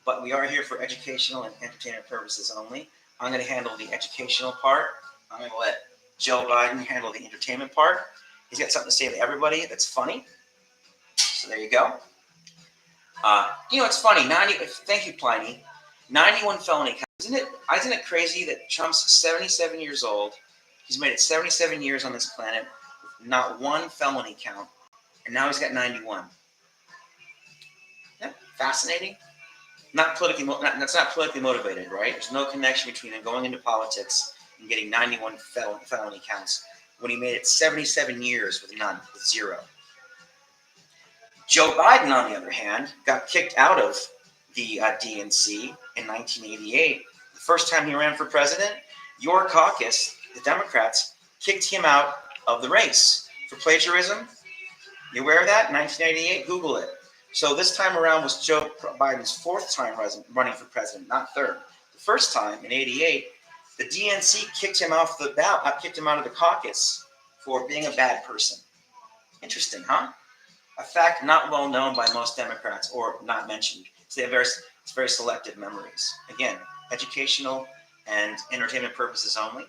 Speaker 1: but we are here for educational and entertainment purposes only. I'm going to handle the educational part. I'm going to let Joe Biden handle the entertainment part. He's got something to say to everybody that's funny. So there you go. It's funny. Thank you, Pliny. 91 felony counts. Isn't it crazy that Trump's 77 years old? He's made it 77 years on this planet with not one felony count, and now he's got 91. Isn't that fascinating? That's not politically motivated, right? There's no connection between him going into politics and getting 91 felony counts when he made it 77 years with none, with zero. Joe Biden, on the other hand, got kicked out of the DNC in 1988. The first time he ran for president, your caucus, the Democrats, kicked him out of the race for plagiarism. You aware of that? 1988? Google it. So this time around was Joe Biden's fourth time running for president, not third. The first time, in 88, the DNC kicked him off the ballot, kicked him out of the caucus for being a bad person. Interesting, huh? A fact not well known by most Democrats or not mentioned. So they have very selective memories. Again, educational and entertainment purposes only.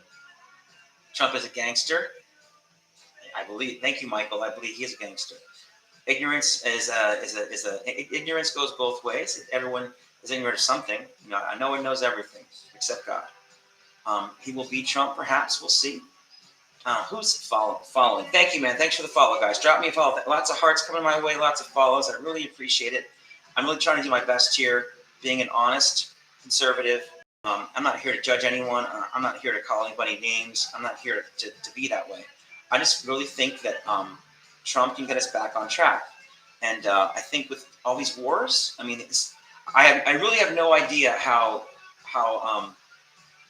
Speaker 1: Trump is a gangster. I believe. Thank you, Michael. I believe he is a gangster. Ignorance ignorance goes both ways. If everyone is ignorant of something, no one knows everything except God. He will beat Trump, perhaps. We'll see. Who's following? Thank you, man. Thanks for the follow, guys. Drop me a follow. Lots of hearts coming my way. Lots of follows. I really appreciate it. I'm really trying to do my best here, being an honest conservative. I'm not here to judge anyone. I'm not here to call anybody names. I'm not here to be that way. I just really think that Trump can get us back on track. And I think with all these wars, I mean, I really have no idea how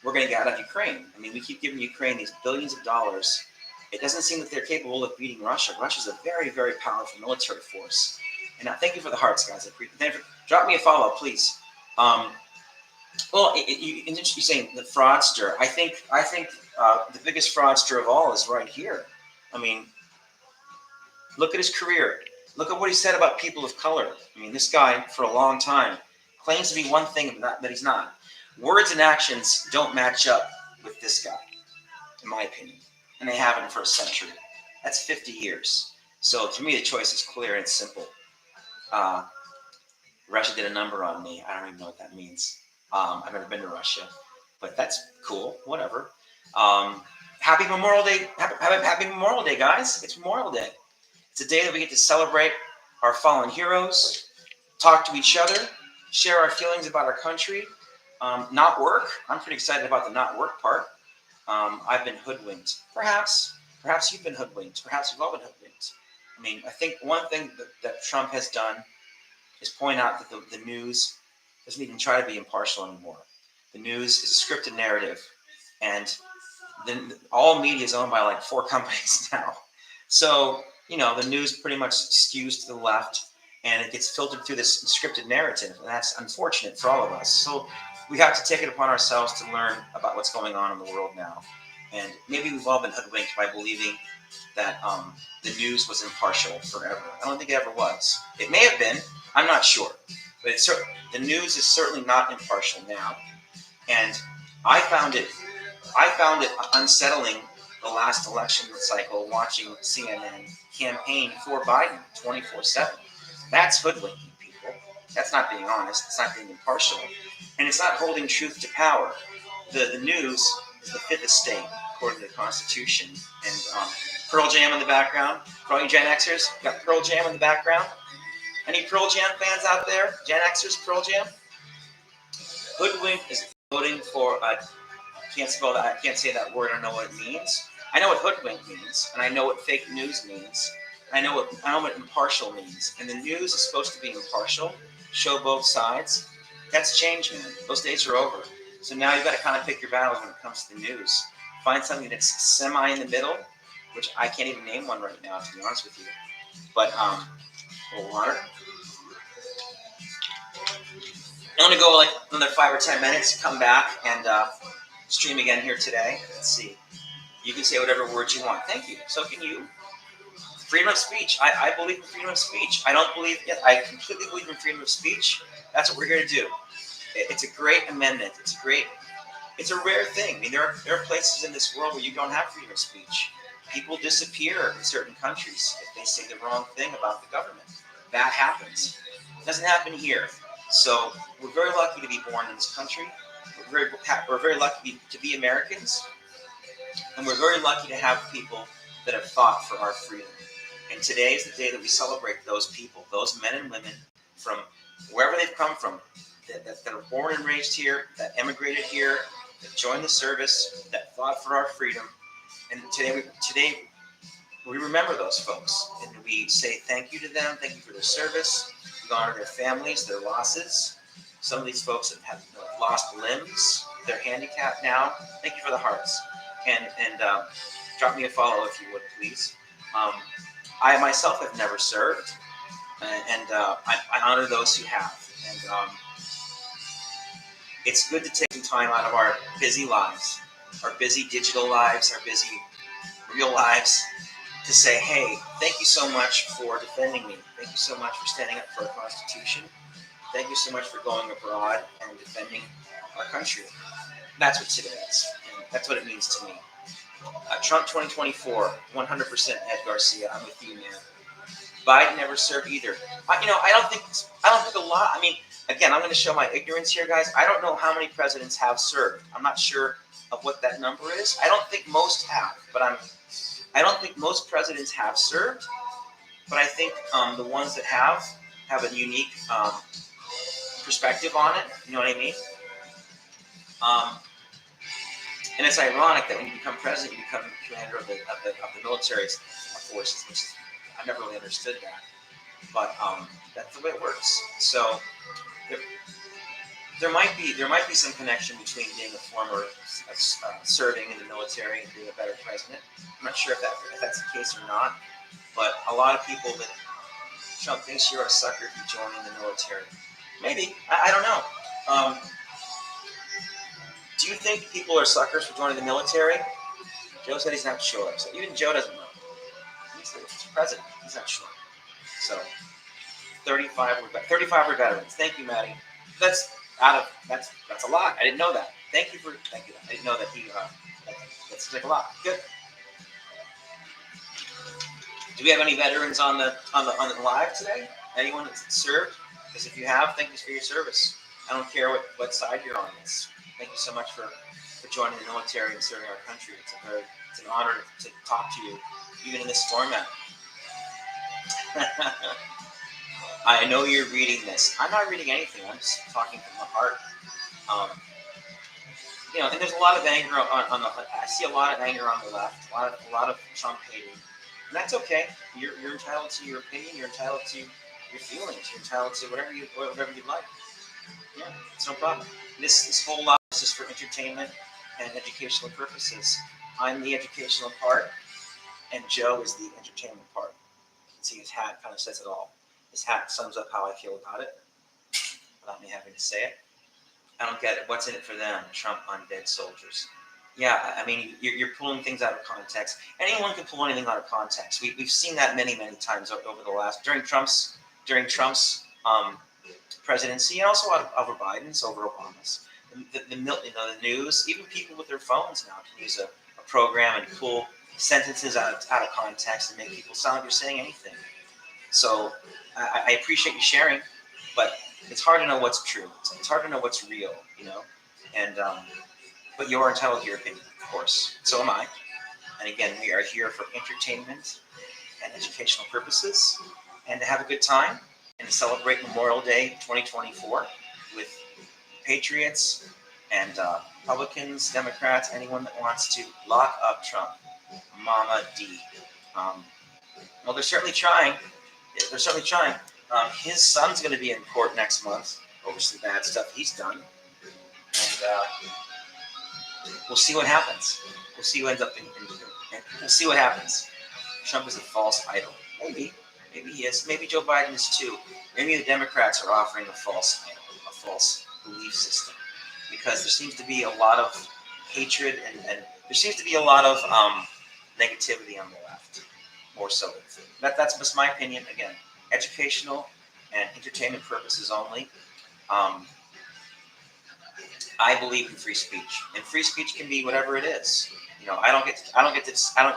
Speaker 1: we're going to get out of Ukraine. I mean, we keep giving Ukraine these billions of dollars. It doesn't seem that they're capable of beating Russia. Russia's a very, very powerful military force. And thank you for the hearts, guys. Drop me a follow, please. You're saying the fraudster. I think the biggest fraudster of all is right here. I mean, look at his career. Look at what he said about people of color. I mean, this guy, for a long time, claims to be one thing that he's not. Words and actions don't match up with this guy, in my opinion. And they haven't for a century. That's 50 years. So to me, the choice is clear and simple. Russia did a number on me. I don't even know what that means. I've never been to Russia, but that's cool. Whatever. Happy Memorial Day. Happy Memorial Day, guys. It's Memorial Day. It's a day that we get to celebrate our fallen heroes, talk to each other, share our feelings about our country, not work. I'm pretty excited about the not work part. I've been hoodwinked. Perhaps you've been hoodwinked. Perhaps we've all been hoodwinked. I mean, I think one thing that Trump has done is point out that the news doesn't even try to be impartial anymore. The news is a scripted narrative, and then all media is owned by like 4 companies now. So, the news pretty much skews to the left, and it gets filtered through this scripted narrative, and that's unfortunate for all of us. So we have to take it upon ourselves to learn about what's going on in the world now. And maybe we've all been hoodwinked by believing that the news was impartial forever. I don't think it ever was. It may have been. I'm not sure. But the news is certainly not impartial now. And I found it unsettling the last election cycle watching CNN campaign for Biden 24/7. That's hoodwinking people. That's not being honest. It's not being impartial. And it's not holding truth to power. The news is the fifth estate, according to the Constitution. And Pearl Jam in the background. For all you Gen Xers, got Pearl Jam in the background. Any Pearl Jam fans out there? Gen Xers, Pearl Jam? Hoodwink is voting for a can't spell that. I can't say that word. I don't know what it means. I know what hoodwink means, and I know what fake news means. I know what impartial means. And the news is supposed to be impartial, show both sides. That's changed, man. Those days are over. So now you've got to kind of pick your battles when it comes to the news. Find something that's semi in the middle, which I can't even name one right now, to be honest with you. But a little water. I'm gonna go like another 5 or 10 minutes. Come back and stream again here today. Let's see. You can say whatever words you want. Thank you. So can you. Freedom of speech. I believe in freedom of speech. I completely believe in freedom of speech. That's what we're here to do. It's a great amendment. It's a rare thing. I mean, there are places in this world where you don't have freedom of speech. People disappear in certain countries if they say the wrong thing about the government. That happens. It doesn't happen here. So we're very lucky to be born in this country. We're very lucky to be Americans. And we're very lucky to have people that have fought for our freedom. And today is the day that we celebrate those people, those men and women from wherever they've come from, that are born and raised here, that emigrated here, that joined the service, that fought for our freedom. And today we remember those folks. And we say thank you to them, thank you for their service. We honor their families, their losses. Some of these folks have lost limbs, they're handicapped now. Thank you for the hearts. And drop me a follow if you would, please. I myself have never served, and I honor those who have. And it's good to take some time out of our busy lives, our busy digital lives, our busy real lives, to say, hey, thank you so much for defending me. Thank you so much for standing up for our Constitution. Thank you so much for going abroad and defending our country. That's what today is. And that's what it means to me. Trump 2024, 100% Ed Garcia. I'm with you, man. Biden never served either. I don't think a lot. I mean, again, I'm going to show my ignorance here, guys. I don't know how many presidents have served. I'm not sure of what that number is. I don't think most have, but I don't think most presidents have served. But I think the ones that have a unique perspective on it. You know what I mean? And it's ironic that when you become president, you become commander of the military forces, which is, I've never really understood that. But that's the way it works. So there might be some connection between being a former serving in the military and being a better president. I'm not sure if that's the case or not. But a lot of people that Trump thinks you're a sucker if you join in the military. Maybe. I don't know. Do you think people are suckers for joining the military? Joe said he's not sure. So even Joe doesn't know. He's the president. He's not sure. So 35 were veterans. Thank you, Maddie. That's a lot. I didn't know that. Thank you. I didn't know that he. That's like a lot. Good. Do we have any veterans on the live today? Anyone that's served? Because if you have, thank you for your service. I don't care what side you're on. Thank you so much for joining the military and serving our country. It's an honor to talk to you, even in this format. I know you're reading this. I'm not reading anything. I'm just talking from the heart. And there's a lot of anger on the. I see a lot of anger on the left. A lot of Trump hating, and that's okay. You're entitled to your opinion. You're entitled to your feelings. You're entitled to whatever you'd like. Yeah, it's no problem. This whole lot is just for entertainment and educational purposes. I'm the educational part, and Joe is the entertainment part. You can see his hat kind of says it all. His hat sums up how I feel about it, without me having to say it. I don't get it. What's in it for them? Trump undead soldiers. Yeah, I mean, you're pulling things out of context. Anyone can pull anything out of context. We've seen that many times over the last during Trump's presidency, and also over Biden's, over Obama's. The news, even people with their phones now can use a program and pull sentences out of context and make people sound like you're saying anything. So I appreciate you sharing, but it's hard to know what's true. It's hard to know what's real, And but you're entitled to your opinion, of course. So am I. And again, we are here for entertainment and educational purposes, and to have a good time and to celebrate Memorial Day 2024 with patriots and Republicans, Democrats, anyone that wants to lock up Trump. Mama D. Well, they're certainly trying. They're certainly trying. His son's going to be in court next month over some bad stuff he's done. And we'll see what happens. We'll see who ends up we'll see what happens. Trump is a false idol. Maybe he is. Maybe Joe Biden is too. Maybe the Democrats are offering a false idol, a false belief system, because there seems to be a lot of hatred and there seems to be a lot of negativity on the left, more so. That's just my opinion. Again, educational and entertainment purposes only. I believe in free speech, and free speech can be whatever it is. I don't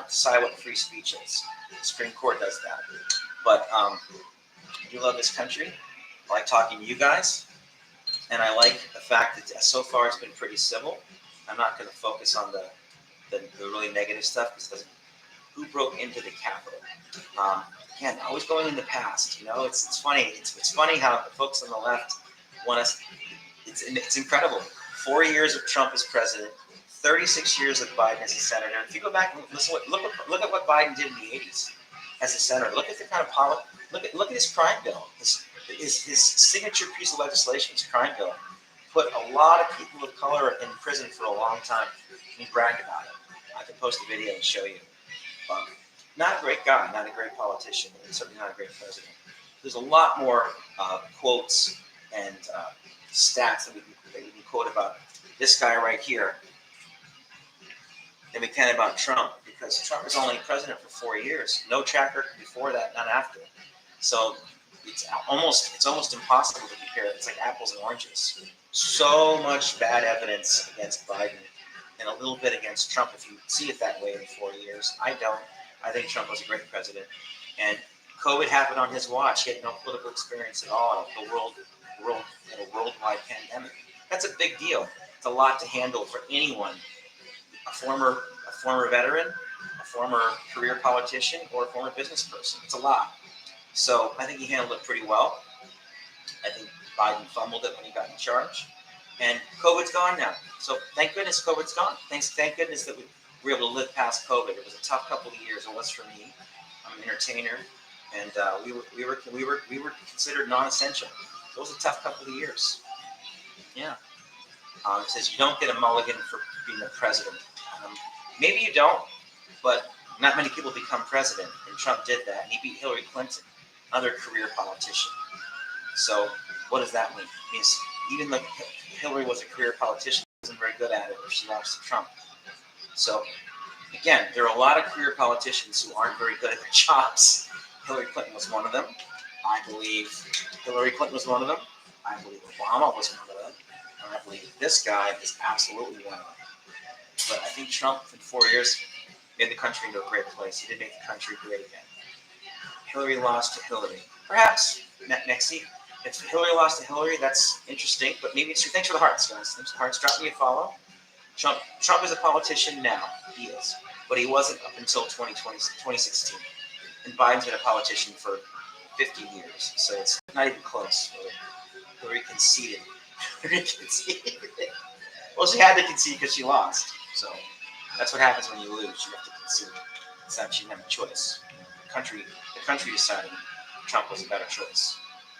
Speaker 1: decide what free speech is. The Supreme Court does that. But I do love this country. I like talking to you guys, and I like the fact that so far it's been pretty civil. I'm not going to focus on the really negative stuff because who broke into the Capitol? Again, always going in the past. It's funny. It's funny how the folks on the left want us. It's incredible. 4 years of Trump as president, 36 years of Biden as a senator. If you go back and look at what Biden did in the 80s as a senator. Look at the kind of look at his crime bill. His signature piece of legislation, his crime bill, put a lot of people of color in prison for a long time. And he bragged about it. I can post a video and show you. Not a great guy, not a great politician, and certainly not a great president. There's a lot more quotes and stats that we can quote about this guy right here than we can about Trump, because Trump was only president for 4 years. No track record before that, not after. So it's almost impossible to compare. It's like apples and oranges. So much bad evidence against Biden and a little bit against Trump if you see it that way in 4 years. I don't. I think Trump was a great president. And COVID happened on his watch. He had no political experience at all. The worldwide pandemic. That's a big deal. It's a lot to handle for anyone. A former veteran, a former career politician, or a former business person. It's a lot. So I think he handled it pretty well. I think Biden fumbled it when he got in charge. And COVID's gone now. So thank goodness COVID's gone. Thank goodness that we were able to live past COVID. It was a tough couple of years. It was for me. I'm an entertainer, and we were considered non-essential. It was a tough couple of years. Yeah. It says you don't get a mulligan for being the president. Maybe you don't, but not many people become president, and Trump did that, and he beat Hillary Clinton, another career politician. So what does that mean? It means even though Hillary was a career politician, she wasn't very good at it, or she lost to Trump. So again, there are a lot of career politicians who aren't very good at their jobs. Hillary Clinton was one of them. I believe Hillary Clinton was one of them. I believe Obama was one of them. And I believe this guy is absolutely one of them. But I think Trump, in 4 years, made the country into a great place. He did make the country great again. Hillary lost to Hillary. Perhaps next seat. If Hillary lost to Hillary, that's interesting. But maybe it's thanks for the hearts, guys. Thanks for the hearts. Drop me a follow. Trump is a politician now. He is. But he wasn't up until 2016. And Biden's been a politician for 50 years. So it's not even close. Hillary conceded. Well, she had to concede because she lost. So that's what happens when you lose. You have to concede. It's not she didn't have a choice. The country decided Trump was a better choice.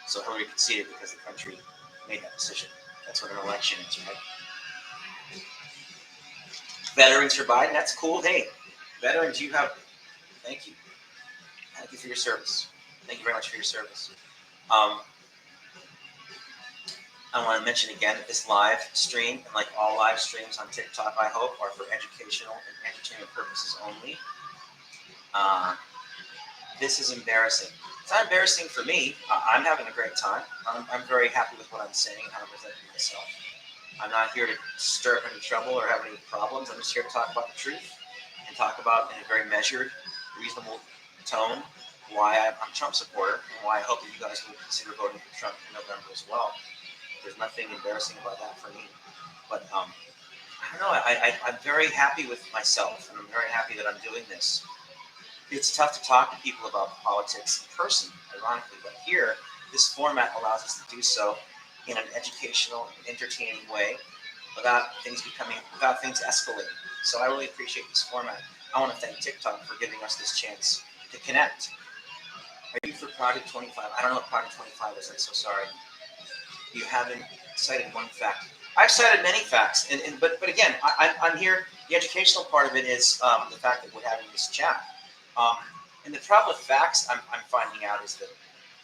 Speaker 1: So Hillary conceded because the country made that decision. That's what an election is, right? Veterans for Biden, that's cool. Hey, veterans, thank you. Thank you for your service. Thank you very much for your service. I want to mention again that this live stream, and like all live streams on TikTok, I hope, are for educational and entertainment purposes only. This is embarrassing. It's not embarrassing for me. I'm having a great time. I'm very happy with what I'm saying and how I'm presenting myself. I'm not here to stir up any trouble or have any problems. I'm just here to talk about the truth and talk about in a very measured, reasonable tone why I'm a Trump supporter and why I hope that you guys will consider voting for Trump in November as well. There's nothing embarrassing about that for me. But I don't know. I'm very happy with myself, and I'm very happy that I'm doing this. It's tough to talk to people about politics in person, ironically, but here, this format allows us to do so in an educational, entertaining way without things escalating. So I really appreciate this format. I want to thank TikTok for giving us this chance to connect. Are you for Project 25? I don't know what Project 25 is. I'm so sorry. You haven't cited one fact. I've cited many facts, but again, I'm here. The educational part of it is the fact that we're having this chat. Um, and the problem with facts, I'm finding out, is that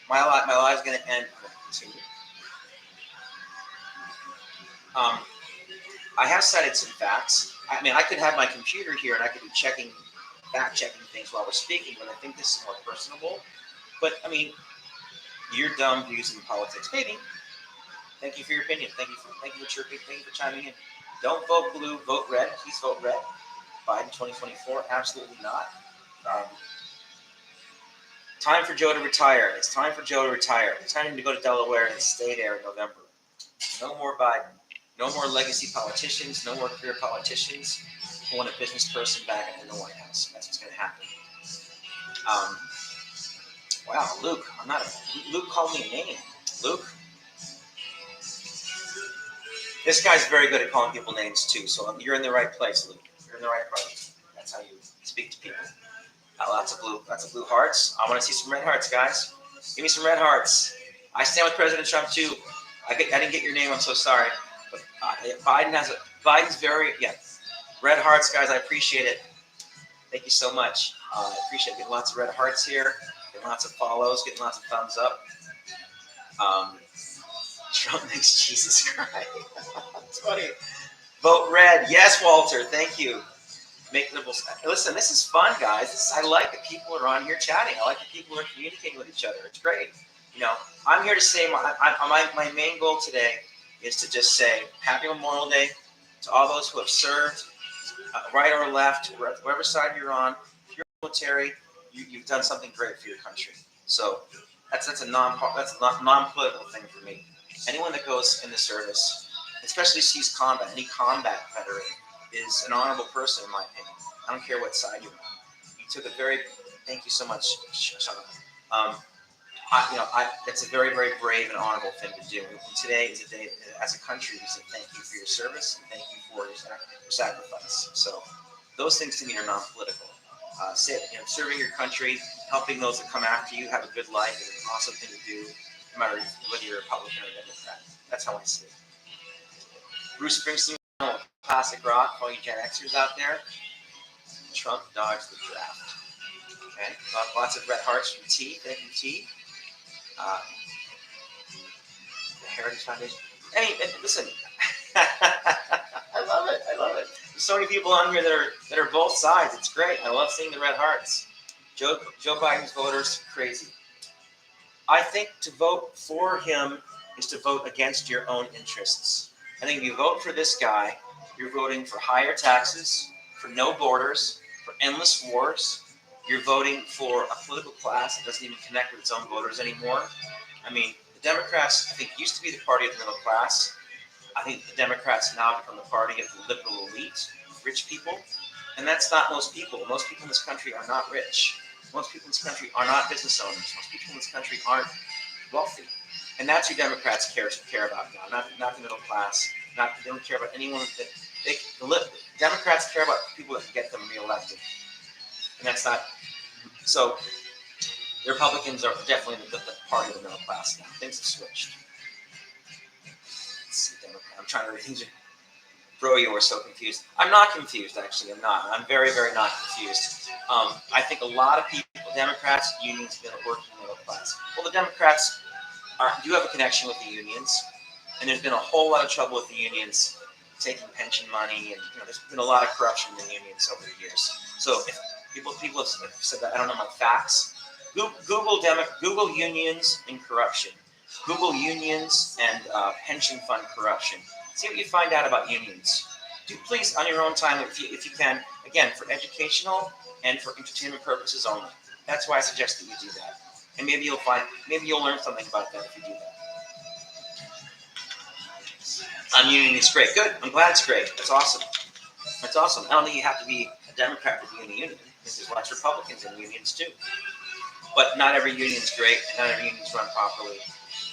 Speaker 1: my life is going to end. I'm going to continue. I have cited some facts. I mean, I could have my computer here and I could be fact checking things while we're speaking, but I think this is more personable. But I mean, your dumb views in politics, maybe. Thank you for your opinion. Thank you for chirping. Thank you for chiming in. Don't vote blue, vote red. Please vote red. Biden 2024, absolutely not. Time for Joe to retire. It's time for Joe to retire. It's time to go to Delaware and stay there in November. No more Biden. No more legacy politicians. No more career politicians who want a business person back in the White House. That's what's going to happen. Wow, Luke. Luke called me a name. Luke. This guy's very good at calling people names too. So you're in the right place, Luke. You're in the right place. That's how you speak to people. Lots of blue hearts. I want to see some red hearts, guys. Give me some red hearts. I stand with President Trump too. I didn't get your name. I'm so sorry. But Biden's very red hearts, guys. I appreciate it. Thank you so much. I appreciate getting lots of red hearts here, getting lots of follows, getting lots of thumbs up. Trump makes Jesus cry. It's funny. Vote red. Yes, Walter. Thank you. Make liberals. Listen, this is fun, guys. I like that people are on here chatting. I like that people are communicating with each other. It's great. I'm here to say my main goal today is to just say Happy Memorial Day to all those who have served, right or left, whatever side you're on. If you're military, you've done something great for your country. So that's a non-political thing for me. Anyone that goes in the service, especially sees combat, any combat veteran, is an honorable person, in my opinion. I don't care what side you're on. You took thank you so much, Shana. That's a very, very brave and honorable thing to do. And today is a day, as a country, we say thank you for your service and thank you for your sacrifice. So those things to me are non-political. Serving your country, helping those that come after you, have a good life is an awesome thing to do, no matter whether you're a Republican or a Democrat. That's how I see it. Bruce Springsteen, classic rock, for all you Gen Xers out there. Trump dodged the draft. Okay, lots of red hearts from T. Thank you, T. The Heritage Foundation. Listen, I love it. There's so many people on here that are both sides. It's great. I love seeing the red hearts. Joe Biden's voters crazy. I think to vote for him is to vote against your own interests. I think if you vote for this guy, you're voting for higher taxes, for no borders, for endless wars. You're voting for a political class that doesn't even connect with its own voters anymore. I mean, the Democrats, I think, used to be the party of the middle class. I think the Democrats now become the party of the liberal elite, rich people. And that's not most people. Most people in this country are not rich. Most people in this country are not business owners. Most people in this country aren't wealthy. And that's who Democrats care about now, not the middle class. They don't care about anyone. Democrats care about people that can get them reelected. And that's not. So the Republicans are definitely the party of the middle class now. Things have switched. I'm trying to read things. Bro, you were so confused. I'm not confused, actually. I'm not. I'm very, very not confused. I think a lot of people, Democrats, unions, working middle class. Well, the Democrats do have a connection with the unions, and there's been a whole lot of trouble with the unions taking pension money, and there's been a lot of corruption in the unions over the years. So if people have said that, I don't know my facts, Google unions and corruption. Google unions and pension fund corruption. See what you find out about unions. Do please on your own time, if you can, again for educational and for entertainment purposes only. That's why I suggest that you do that. And maybe you'll learn something about that if you do that. Union is great. Good. I'm glad it's great. That's awesome. That's awesome. I don't think you have to be a Democrat to be in a union. There's lots of Republicans in unions too. But not every union's great, and not every union's run properly.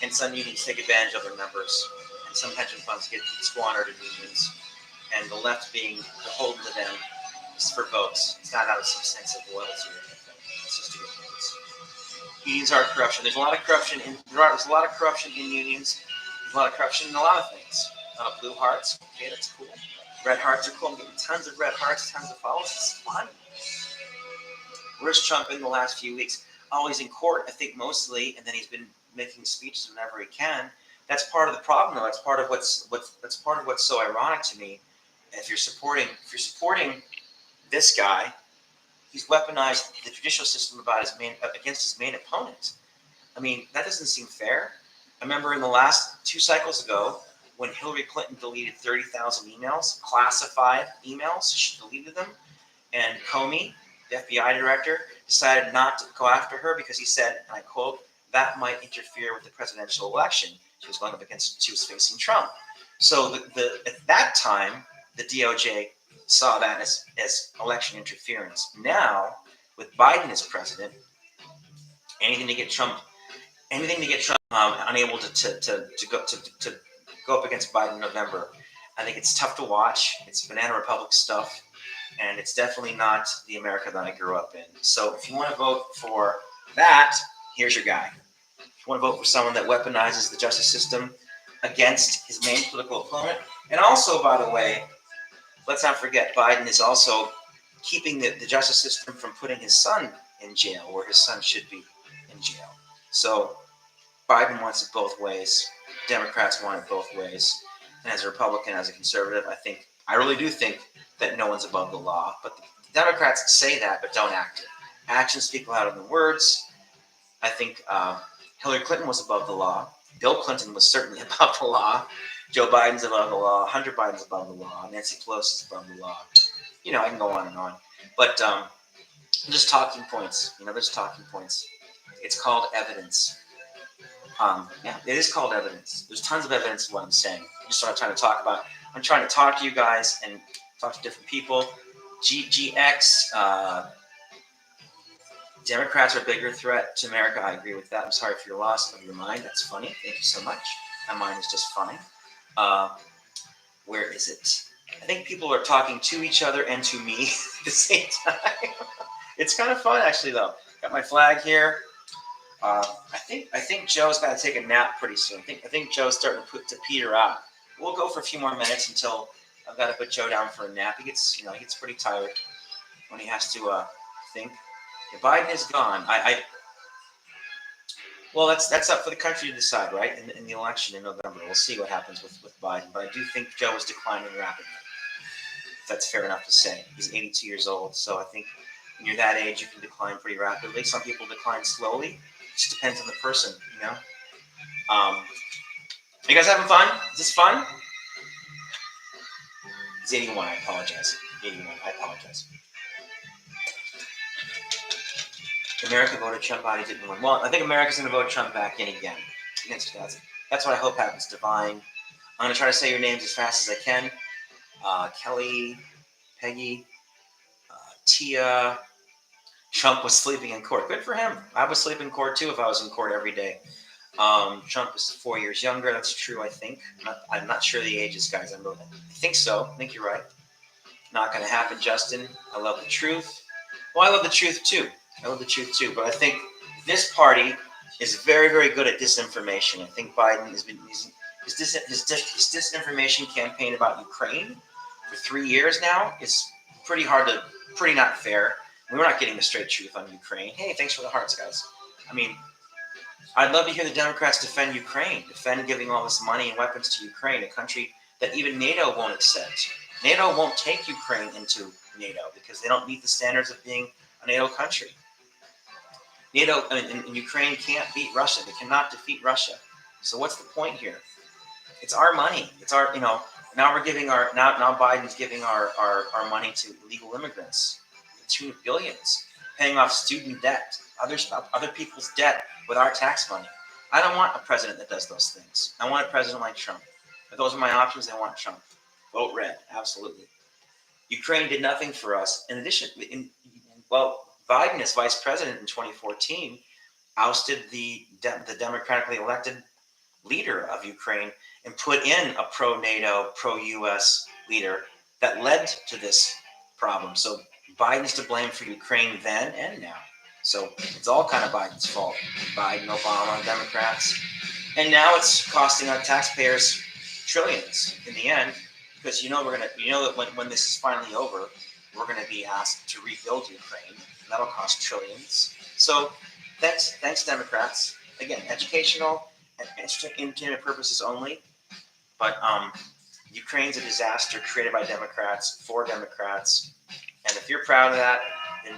Speaker 1: And some unions take advantage of their members, and some pension funds get squandered in unions. And the left being beholden to them is for votes. It's not out of some sense of loyalty or anything. It's just to get votes. Unions are corruption. There's a lot of corruption in unions. There's a lot of corruption in a lot of things. Blue hearts, okay, that's cool. Red hearts are cool. I'm getting tons of red hearts, tons of followers. It's fun. Where's Trump in the last few weeks? Oh, he's in court, I think mostly, and then he's been making speeches whenever he can. That's part of the problem, though. That's part of what's so ironic to me. If you're supporting this guy, he's weaponized the judicial system against his main opponent. I mean, that doesn't seem fair. I remember in the last 2 cycles ago, when Hillary Clinton deleted 30,000 emails, classified emails, she deleted them, and Comey, the FBI director, decided not to go after her because he said, and I quote, that might interfere with the presidential election. She was facing Trump. So at that time, the DOJ saw that as election interference. Now, with Biden as president, anything to get Trump unable to go up against Biden in November. I think it's tough to watch. It's Banana Republic stuff, and it's definitely not the America that I grew up in. So if you want to vote for that, here's your guy. If you want to vote for someone that weaponizes the justice system against his main political opponent, and also, by the way, let's not forget, Biden is also keeping the justice system from putting his son in jail, where his son should be in jail. So Biden wants it both ways. Democrats want it both ways. And as a Republican, as a conservative, I really do think that no one's above the law. But the Democrats say that, but don't act it. Actions speak louder than words. I think Hillary Clinton was above the law. Bill Clinton was certainly above the law. Joe Biden's above the law. Hunter Biden's above the law. Nancy Pelosi's above the law. I can go on and on. But just talking points. There's talking points. It's called evidence. It is called evidence. There's tons of evidence of what I'm saying. I'm trying to talk to you guys and talk to different people. GX, Democrats are a bigger threat to America. I agree with that. I'm sorry for your loss of your mind. That's funny. Thank you so much. My mind is just funny. Where is it? I think people are talking to each other and to me at the same time. It's kind of fun, actually, though. Got my flag here. I think Joe's got to take a nap pretty soon. I think Joe's starting to peter out. We'll go for a few more minutes until I've got to put Joe down for a nap. He gets pretty tired when he has to think. If Biden is gone, well, that's up for the country to decide, right? In the election in November, we'll see what happens with Biden. But I do think Joe is declining rapidly. If that's fair enough to say. He's 82 years old, so I think when you're that age, you can decline pretty rapidly. Some people decline slowly. It just depends on the person, Are you guys having fun? Is this fun? It's 81. I apologize. 81. I apologize. America voted Trump out. He didn't win. Well, I think America's going to vote Trump back in again. That's what I hope happens. Divine. I'm going to try to say your names as fast as I can. Kelly, Peggy, Tia. Trump was sleeping in court. Good for him. I would sleep in court too if I was in court every day. Trump is 4 years younger. That's true, I think. I'm not sure the ages, guys. I think so. I think you're right. Not going to happen, Justin. I love the truth. Well, I love the truth too. But I think this party is very, very good at disinformation. I think Biden has been using his disinformation campaign about Ukraine for 3 years now. It's pretty not fair. We're not getting the straight truth on Ukraine. Hey, thanks for the hearts, guys. I'd love to hear the Democrats defend Ukraine, defend giving all this money and weapons to Ukraine, a country that even NATO won't accept. NATO won't take Ukraine into NATO because they don't meet the standards of being a NATO country. NATO, and Ukraine can't beat Russia. They cannot defeat Russia. So what's the point here? It's our money. It's our, now we're giving now Biden's giving our money to illegal immigrants, to billions, paying off student debt, other people's debt with our tax money. I don't want a president that does those things. I want a president like Trump. If those are my options, I want Trump. Vote red, absolutely. Ukraine did nothing for us. In addition, Biden as vice president in 2014 ousted the democratically elected leader of Ukraine and put in a pro-NATO, pro-US leader that led to this problem. So Biden's to blame for Ukraine then and now. So it's all kind of Biden's fault. Biden, Obama, Democrats. And now it's costing our taxpayers trillions in the end, because that when this is finally over, we're going to be asked to rebuild Ukraine. That'll cost trillions. So thanks Democrats. Again, educational and entertainment purposes only. But Ukraine's a disaster created by Democrats for Democrats. And if you're proud of that, then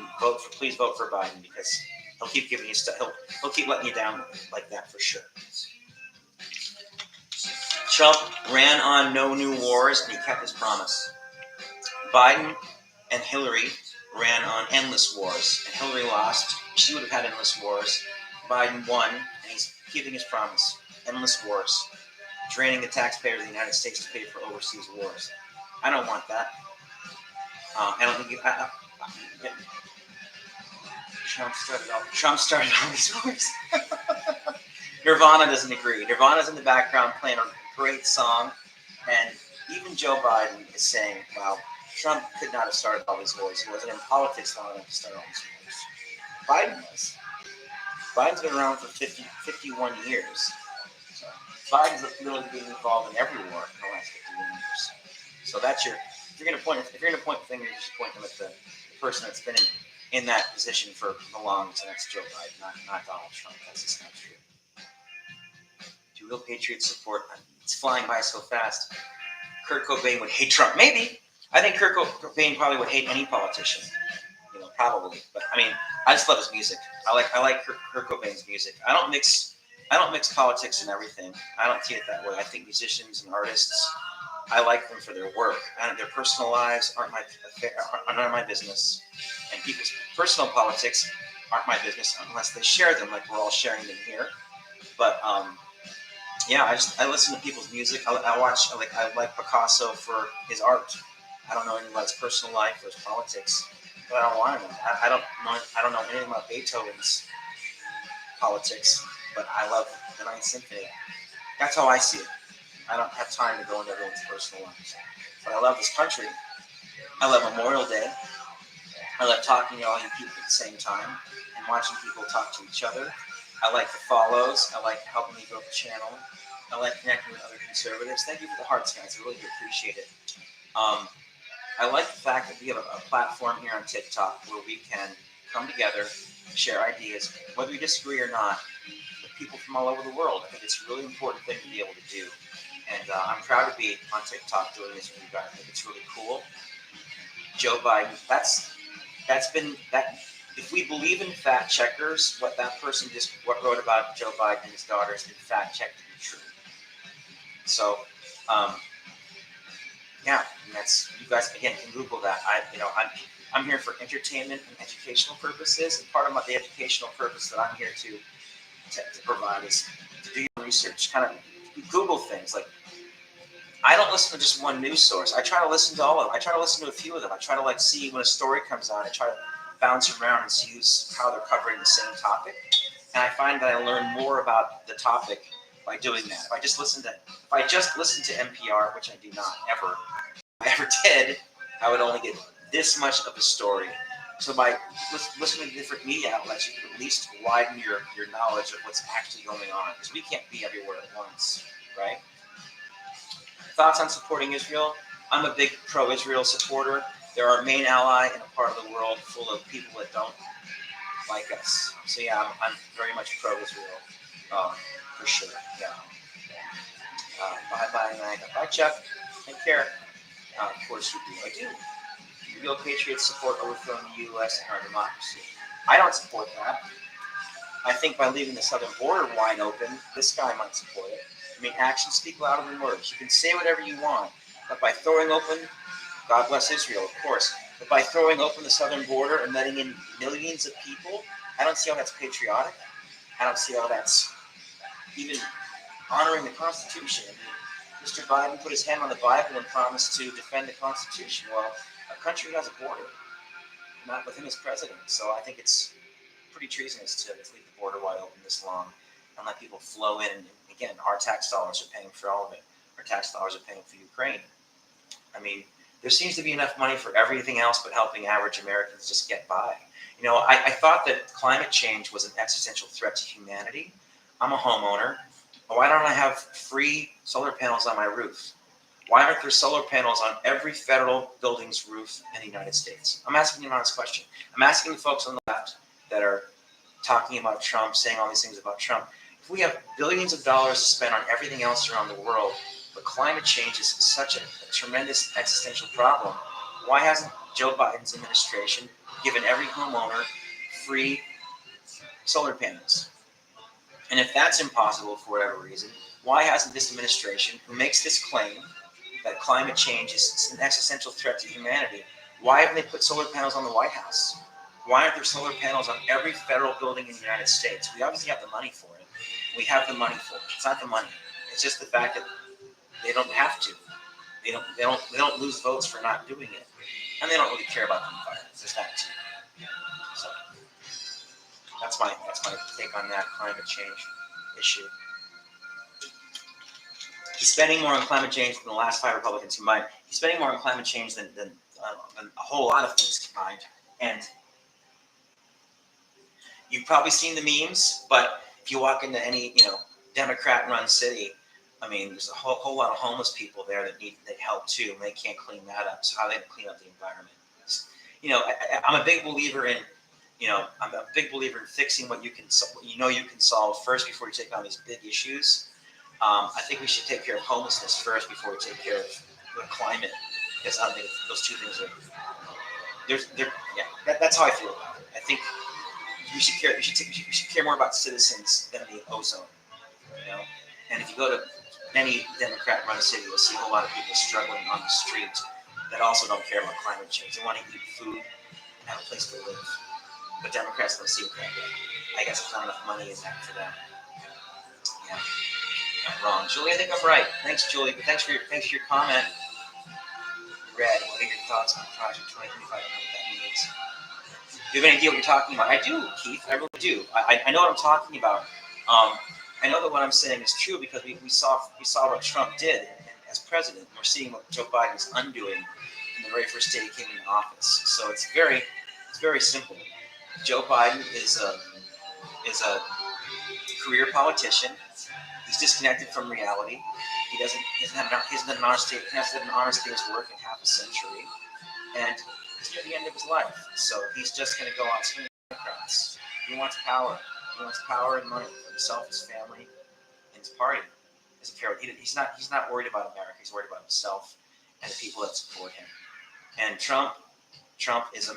Speaker 1: please vote for Biden, because he'll keep giving you stuff. He'll keep letting you down like that for sure. Trump ran on no new wars, and he kept his promise. Biden and Hillary ran on endless wars, and Hillary lost. She would have had endless wars. Biden won, and he's keeping his promise. Endless wars, draining the taxpayers of the United States to pay for overseas wars. I don't want that. I don't think Trump started all these wars. Nirvana doesn't agree. Nirvana's in the background playing a great song, and even Joe Biden is saying, "Wow, Trump could not have started all these wars. He wasn't in politics long enough to start all these wars." Biden was. Biden's been around for 51 years. So Biden's literally being involved in every war in the last 51 years. So that's if you're going to point fingers, you should point them at the person that's been in that position for the longest, and that's Joe Biden, not Donald Trump. That's just not true. Do real patriots support? It's flying by so fast. Kurt Cobain would hate Trump. Maybe. I think Kurt Cobain probably would hate any politician. Probably. But I mean, I just love his music. I like Kurt Cobain's music. I don't mix politics and everything. I don't see it that way. I think musicians and artists, I like them for their work. And their personal lives aren't my business. And people's personal politics aren't my business unless they share them, like we're all sharing them here. But I listen to people's music. I like Picasso for his art. I don't know anything about his personal life or his politics, but I don't want to know. I don't know anything about Beethoven's politics, but I love the Ninth Symphony. That's how I see it. I don't have time to go into everyone's personal lives, but I love this country. I love Memorial Day. I love talking to all you people at the same time and watching people talk to each other. I like the follows. I like helping me grow the channel. I like connecting with other conservatives. Thank you for the hearts, guys. I really do appreciate it. I like the fact that we have a platform here on TikTok where we can come together, share ideas, whether we disagree or not, with people from all over the world. I think it's a really important thing to be able to do. And I'm proud to be on TikTok doing this with you guys. I think it's really cool. Joe Biden, that's been that. If we believe in fact checkers, what that person just wrote about Joe Biden and his daughter has been fact checked to be true. So, and that's, you guys again can Google that. I'm here for entertainment and educational purposes, and part of the educational purpose that I'm here to provide is to do your research, kind of Google things. Like, I don't listen to just one news source. I try to listen to all of them. I try to listen to a few of them. I try to see when a story comes out. I try to bounce around and see how they're covering the same topic. And I find that I learn more about the topic by doing that. If I just listen to NPR, which I do not ever, if I ever did, I would only get this much of a story. So by listening to different media outlets, you can at least widen your knowledge of what's actually going on, because we can't be everywhere at once, right? Thoughts on supporting Israel? I'm a big pro-Israel supporter. They're our main ally in a part of the world full of people that don't like us. So yeah, I'm very much pro-Israel, for sure. Yeah. Bye, Magda. Bye, Jeff. Take care. Of course you do. I do. Real patriots support overthrowing the U.S. and our democracy. I don't support that. I think by leaving the southern border wide open, this guy might support it. I mean, actions speak louder than words. You can say whatever you want, but by throwing open, God bless Israel, of course, but by throwing open the southern border and letting in millions of people, I don't see how that's patriotic. I don't see how that's even honoring the Constitution. I mean, Mr. Biden put his hand on the Bible and promised to defend the Constitution. Well, a country has a border, not with him as president. So I think it's pretty treasonous to leave the border wide open this long and let people flow in. And again, our tax dollars are paying for all of it. Our tax dollars are paying for Ukraine. I mean, there seems to be enough money for everything else but helping average Americans just get by. You know, I thought that climate change was an existential threat to humanity. I'm a homeowner. Why don't I have free solar panels on my roof? Why aren't there solar panels on every federal building's roof in the United States? I'm asking you an honest question. I'm asking the folks on the left that are talking about Trump, saying all these things about Trump. If we have billions of dollars to spend on everything else around the world, but climate change is such a tremendous existential problem, why hasn't Joe Biden's administration given every homeowner free solar panels? And if that's impossible for whatever reason, why hasn't this administration, who makes this claim that climate change is an existential threat to humanity, why haven't they put solar panels on the White House? Why aren't there solar panels on every federal building in the United States? We obviously have the money for it. We have the money for it. It's not the money. It's just the fact that they don't have to. They don't lose votes for not doing it. And they don't really care about the environment. There's that too. So that's my take on that climate change issue. He's spending more on climate change than the last 5 Republicans combined. He's spending more on climate change than a whole lot of things combined. And you've probably seen the memes, but if you walk into any Democrat-run city, I mean, there's a whole lot of homeless people there that need help too, and they can't clean that up. So how are they going to clean up the environment? I'm a big believer in, I'm a big believer in fixing what you can solve first before you take on these big issues. I think we should take care of homelessness first before we take care of the climate, because I think those two things are. That's how I feel about it. I think we should care more about citizens than the ozone. And if you go to any Democrat-run city, you'll see a whole lot of people struggling on the street that also don't care about climate change. They want to eat food and have a place to live. But Democrats don't see it that way. I guess there's not enough money in that for them. Yeah, not wrong. Julie, I think I'm right. Thanks, Julie. But thanks for your comment. Red, what are your thoughts on Project 2025? I don't know what that means. Do you have any idea what you're talking about? I do, Keith. I really do. I know what I'm talking about. I know that what I'm saying is true because we saw what Trump did as president. We're seeing what Joe Biden is undoing in the very first day he came into office. So it's very simple. Joe Biden is a career politician. He's disconnected from reality. He hasn't had an honest day's work in half a century, and he's near the end of his life. So he's just going to go out swinging Democrats. He wants power. He wants power and money for himself, his family, and his party. He's not worried about America. He's worried about himself and the people that support him. And Trump is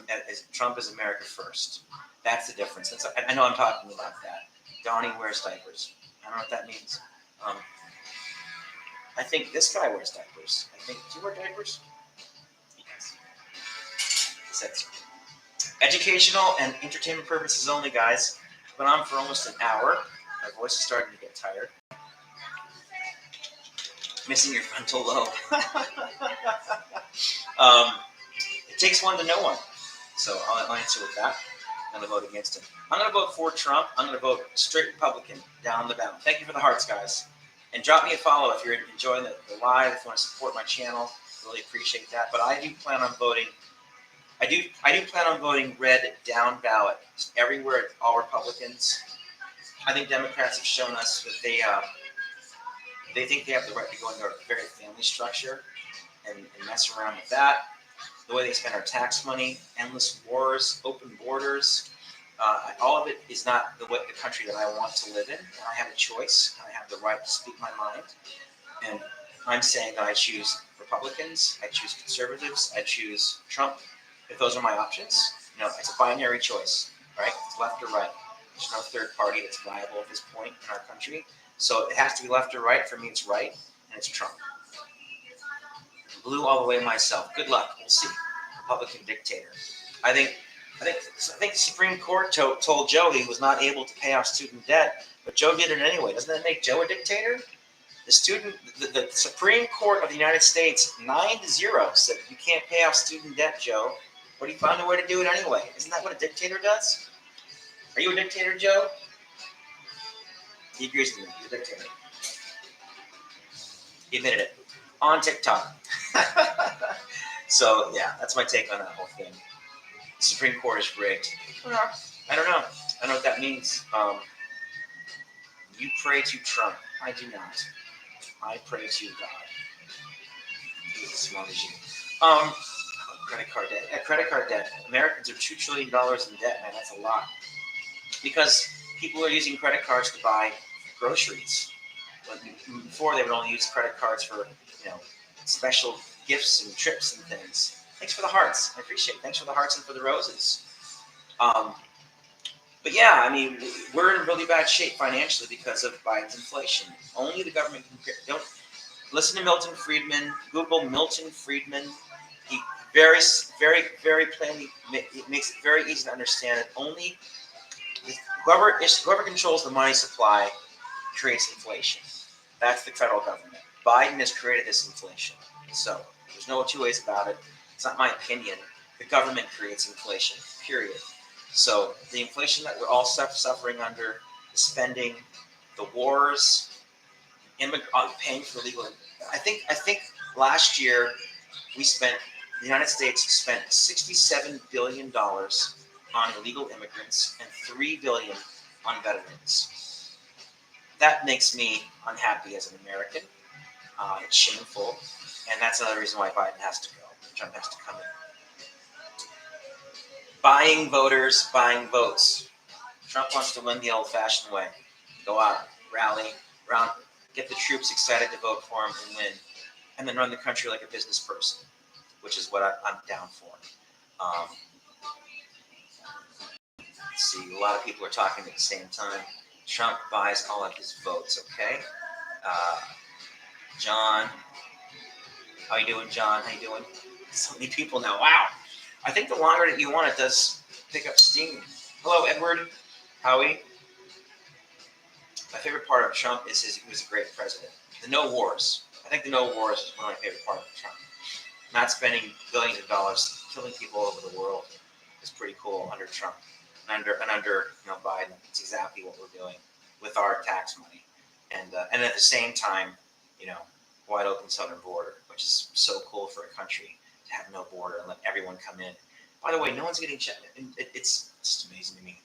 Speaker 1: America first. That's the difference. I know I'm talking about that. Donnie wears diapers. I don't know what that means. I think this guy wears diapers. Do you wear diapers? Yes. That's educational and entertainment purposes only, guys. Been on for almost an hour. My voice is starting to get tired. Missing your frontal lobe. It takes one to know one. So I'll answer with that. I'm going to vote against him. I'm going to vote for Trump. I'm going to vote straight Republican down the ballot. Thank you for the hearts, guys. And drop me a follow if you're enjoying the live. If you want to support my channel, really appreciate that. But I do plan on voting. I do plan on voting red down ballot everywhere. All Republicans. I think Democrats have shown us that they think they have the right to go into our very family structure and mess around with that. The way they spend our tax money, endless wars, open borders, all of it is not the country that I want to live in. And I have a choice. I have the right to speak my mind. And I'm saying that I choose Republicans, I choose conservatives, I choose Trump. If those are my options, it's a binary choice, right? It's left or right. There's no third party that's viable at this point in our country. So it has to be left or right. For me, it's right, and it's Trump. Blue all the way myself. Good luck. We'll see. Republican dictator. I think the Supreme Court told Joe he was not able to pay off student debt, but Joe did it anyway. Doesn't that make Joe a dictator? The Supreme Court of the United States 9-0 said you can't pay off student debt, Joe, but he found a way to do it anyway. Isn't that what a dictator does? Are you a dictator, Joe? He agrees with me. He's a dictator. He admitted it on TikTok. So yeah, that's my take on that whole thing. The Supreme Court is rigged. I don't know. I know what that means. You pray to Trump. I do not. I pray to God. He's as smart as you. Credit card debt. Yeah, credit card debt. Americans are $2 trillion in debt, man. That's a lot. Because people are using credit cards to buy groceries. Before, they would only use credit cards for, special gifts and trips and things. Thanks for the hearts. I appreciate it. Thanks for the hearts and for the roses. But yeah, I mean, we're in really bad shape financially because of Biden's inflation. Only the government can. Don't listen to Milton Friedman. Google Milton Friedman. He very, very, very plainly makes it very easy to understand that only whoever controls the money supply creates inflation. That's the federal government. Biden has created this inflation. So there's no two ways about it. It's not my opinion. The government creates inflation, period. So the inflation that we're all suffering under, the spending, the wars, paying for illegal. I think last year the United States spent $67 billion on illegal immigrants and $3 billion on veterans. That makes me unhappy as an American. It's shameful, and that's another reason why Biden has to go. Trump has to come in. Buying voters, buying votes. Trump wants to win the old-fashioned way. Go out, rally, around, get the troops excited to vote for him and win, and then run the country like a business person, which is what I'm down for. Let's see, a lot of people are talking at the same time. Trump buys all of his votes, okay? John, how you doing, John? How you doing? So many people now. Wow. I think the longer that you want, it does pick up steam. Hello, Edward. Howie. My favorite part of Trump is he was a great president. The no wars. I think the no wars is one of my favorite parts of Trump. Not spending billions of dollars killing people all over the world is pretty cool under Trump. And under Biden, it's exactly what we're doing with our tax money. And at the same time, wide open southern border, which is so cool for a country to have no border and let everyone come in. By the way, no one's getting checked. It's just amazing to me.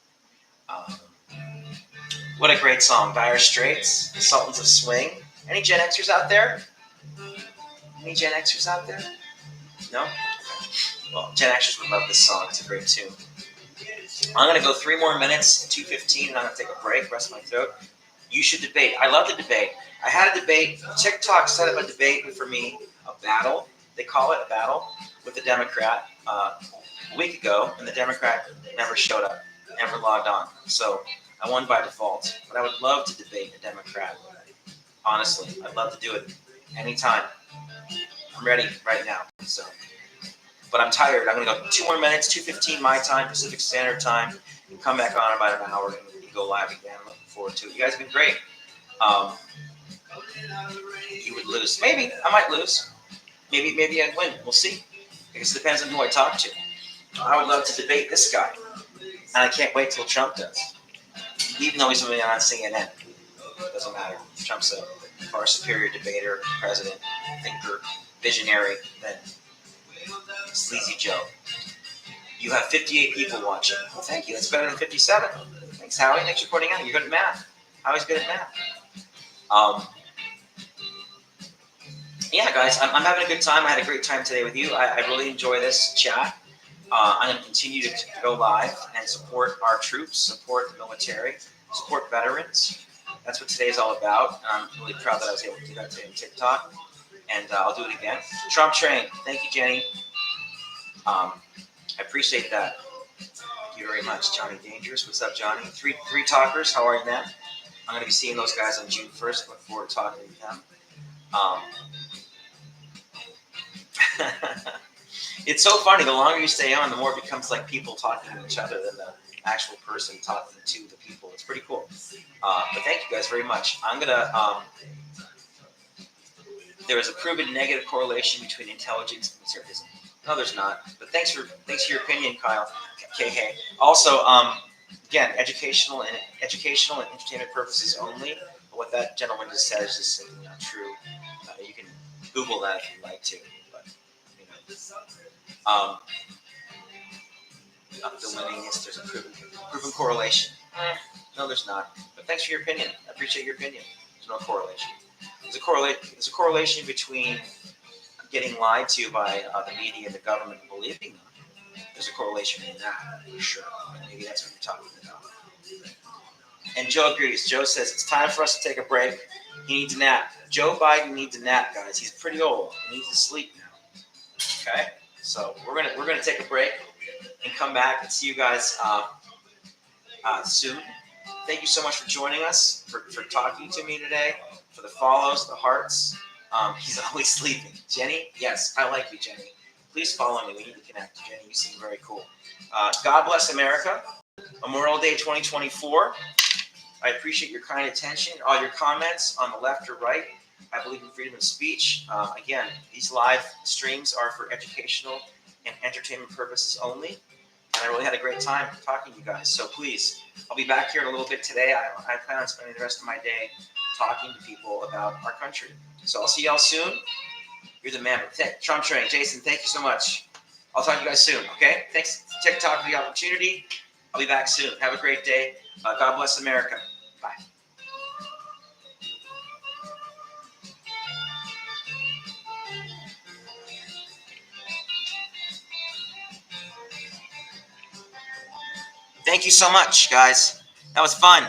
Speaker 1: What a great song. Dire Straits, The Sultans of Swing. Any Gen Xers out there? Any Gen Xers out there? No? Well, Gen Xers would love this song. It's a great tune. I'm going to go 3 more minutes, 2:15, and I'm going to take a break, rest my throat. You should debate. I love the debate. I had a debate. TikTok set up a debate for me, a battle. They call it a battle with a Democrat a week ago, and the Democrat never showed up, never logged on. So I won by default. But I would love to debate a Democrat. Honestly, I'd love to do it anytime. I'm ready right now. But I'm tired. I'm going to go 2 more minutes, 2:15 my time, Pacific Standard Time, and come back on about an hour and go live again. Looking forward to it. You guys have been great. You would lose. Maybe. I might lose. Maybe I'd win. We'll see. Because it depends on who I talk to. I would love to debate this guy. And I can't wait till Trump does. Even though he's only on CNN. It doesn't matter. Trump's a far superior debater, president, thinker, visionary than Sleazy Joe. You have 58 people watching. Well, thank you. That's better than 57. Thanks, Howie. Thanks for pointing out. You're good at math. Howie's good at math. Yeah, guys, I'm having a good time. I had a great time today with you. I really enjoy this chat. I'm going to continue to go live and support our troops, support the military, support veterans. That's what today is all about. And I'm really proud that I was able to do that today on TikTok. And I'll do it again. Trump train. Thank you, Jenny. I appreciate that. You're very much. Johnny Dangerous, what's up, Johnny? Three talkers, how are you, man? I'm going to be seeing those guys on June 1st. Look forward to talking to them. It's so funny. The longer you stay on, the more it becomes like people talking to each other than the actual person talking to the people. It's pretty cool. But thank you guys very much. I'm going to... there is a proven negative correlation between intelligence and conservatism. No, there's not. But thanks for your opinion, Kyle. KK. Also, again, educational and entertainment purposes only. But what that gentleman just said is just simply not true. You can Google that if you'd like to. But you know, the willingness, there's a proven correlation. No, there's not. But thanks for your opinion. I appreciate your opinion. There's no correlation. There's a correlation between getting lied to by the media and the government and believing them. There's a correlation in that, for sure. Maybe that's what you're talking about. And Joe agrees. Joe says it's time for us to take a break. He needs a nap. Joe Biden needs a nap, guys. He's pretty old. He needs to sleep now. Okay? So we're gonna take a break and come back and see you guys soon. Thank you so much for joining us, for talking to me today, for the follows, the hearts. He's always sleeping. Jenny? Yes, I like you, Jenny. Please follow me. We need to connect. Jenny, you seem very cool. God bless America. Memorial Day 2024. I appreciate your kind attention. All your comments on the left or right. I believe in freedom of speech. Again, these live streams are for educational and entertainment purposes only. And I really had a great time talking to you guys. So please, I'll be back here in a little bit today. I plan on spending the rest of my day talking to people about our country. So I'll see y'all soon. You're the man. Trump Train, Jason, thank you so much. I'll talk to you guys soon, okay? Thanks, TikTok, for the opportunity. I'll be back soon. Have a great day. God bless America. Bye. Thank you so much, guys. That was fun.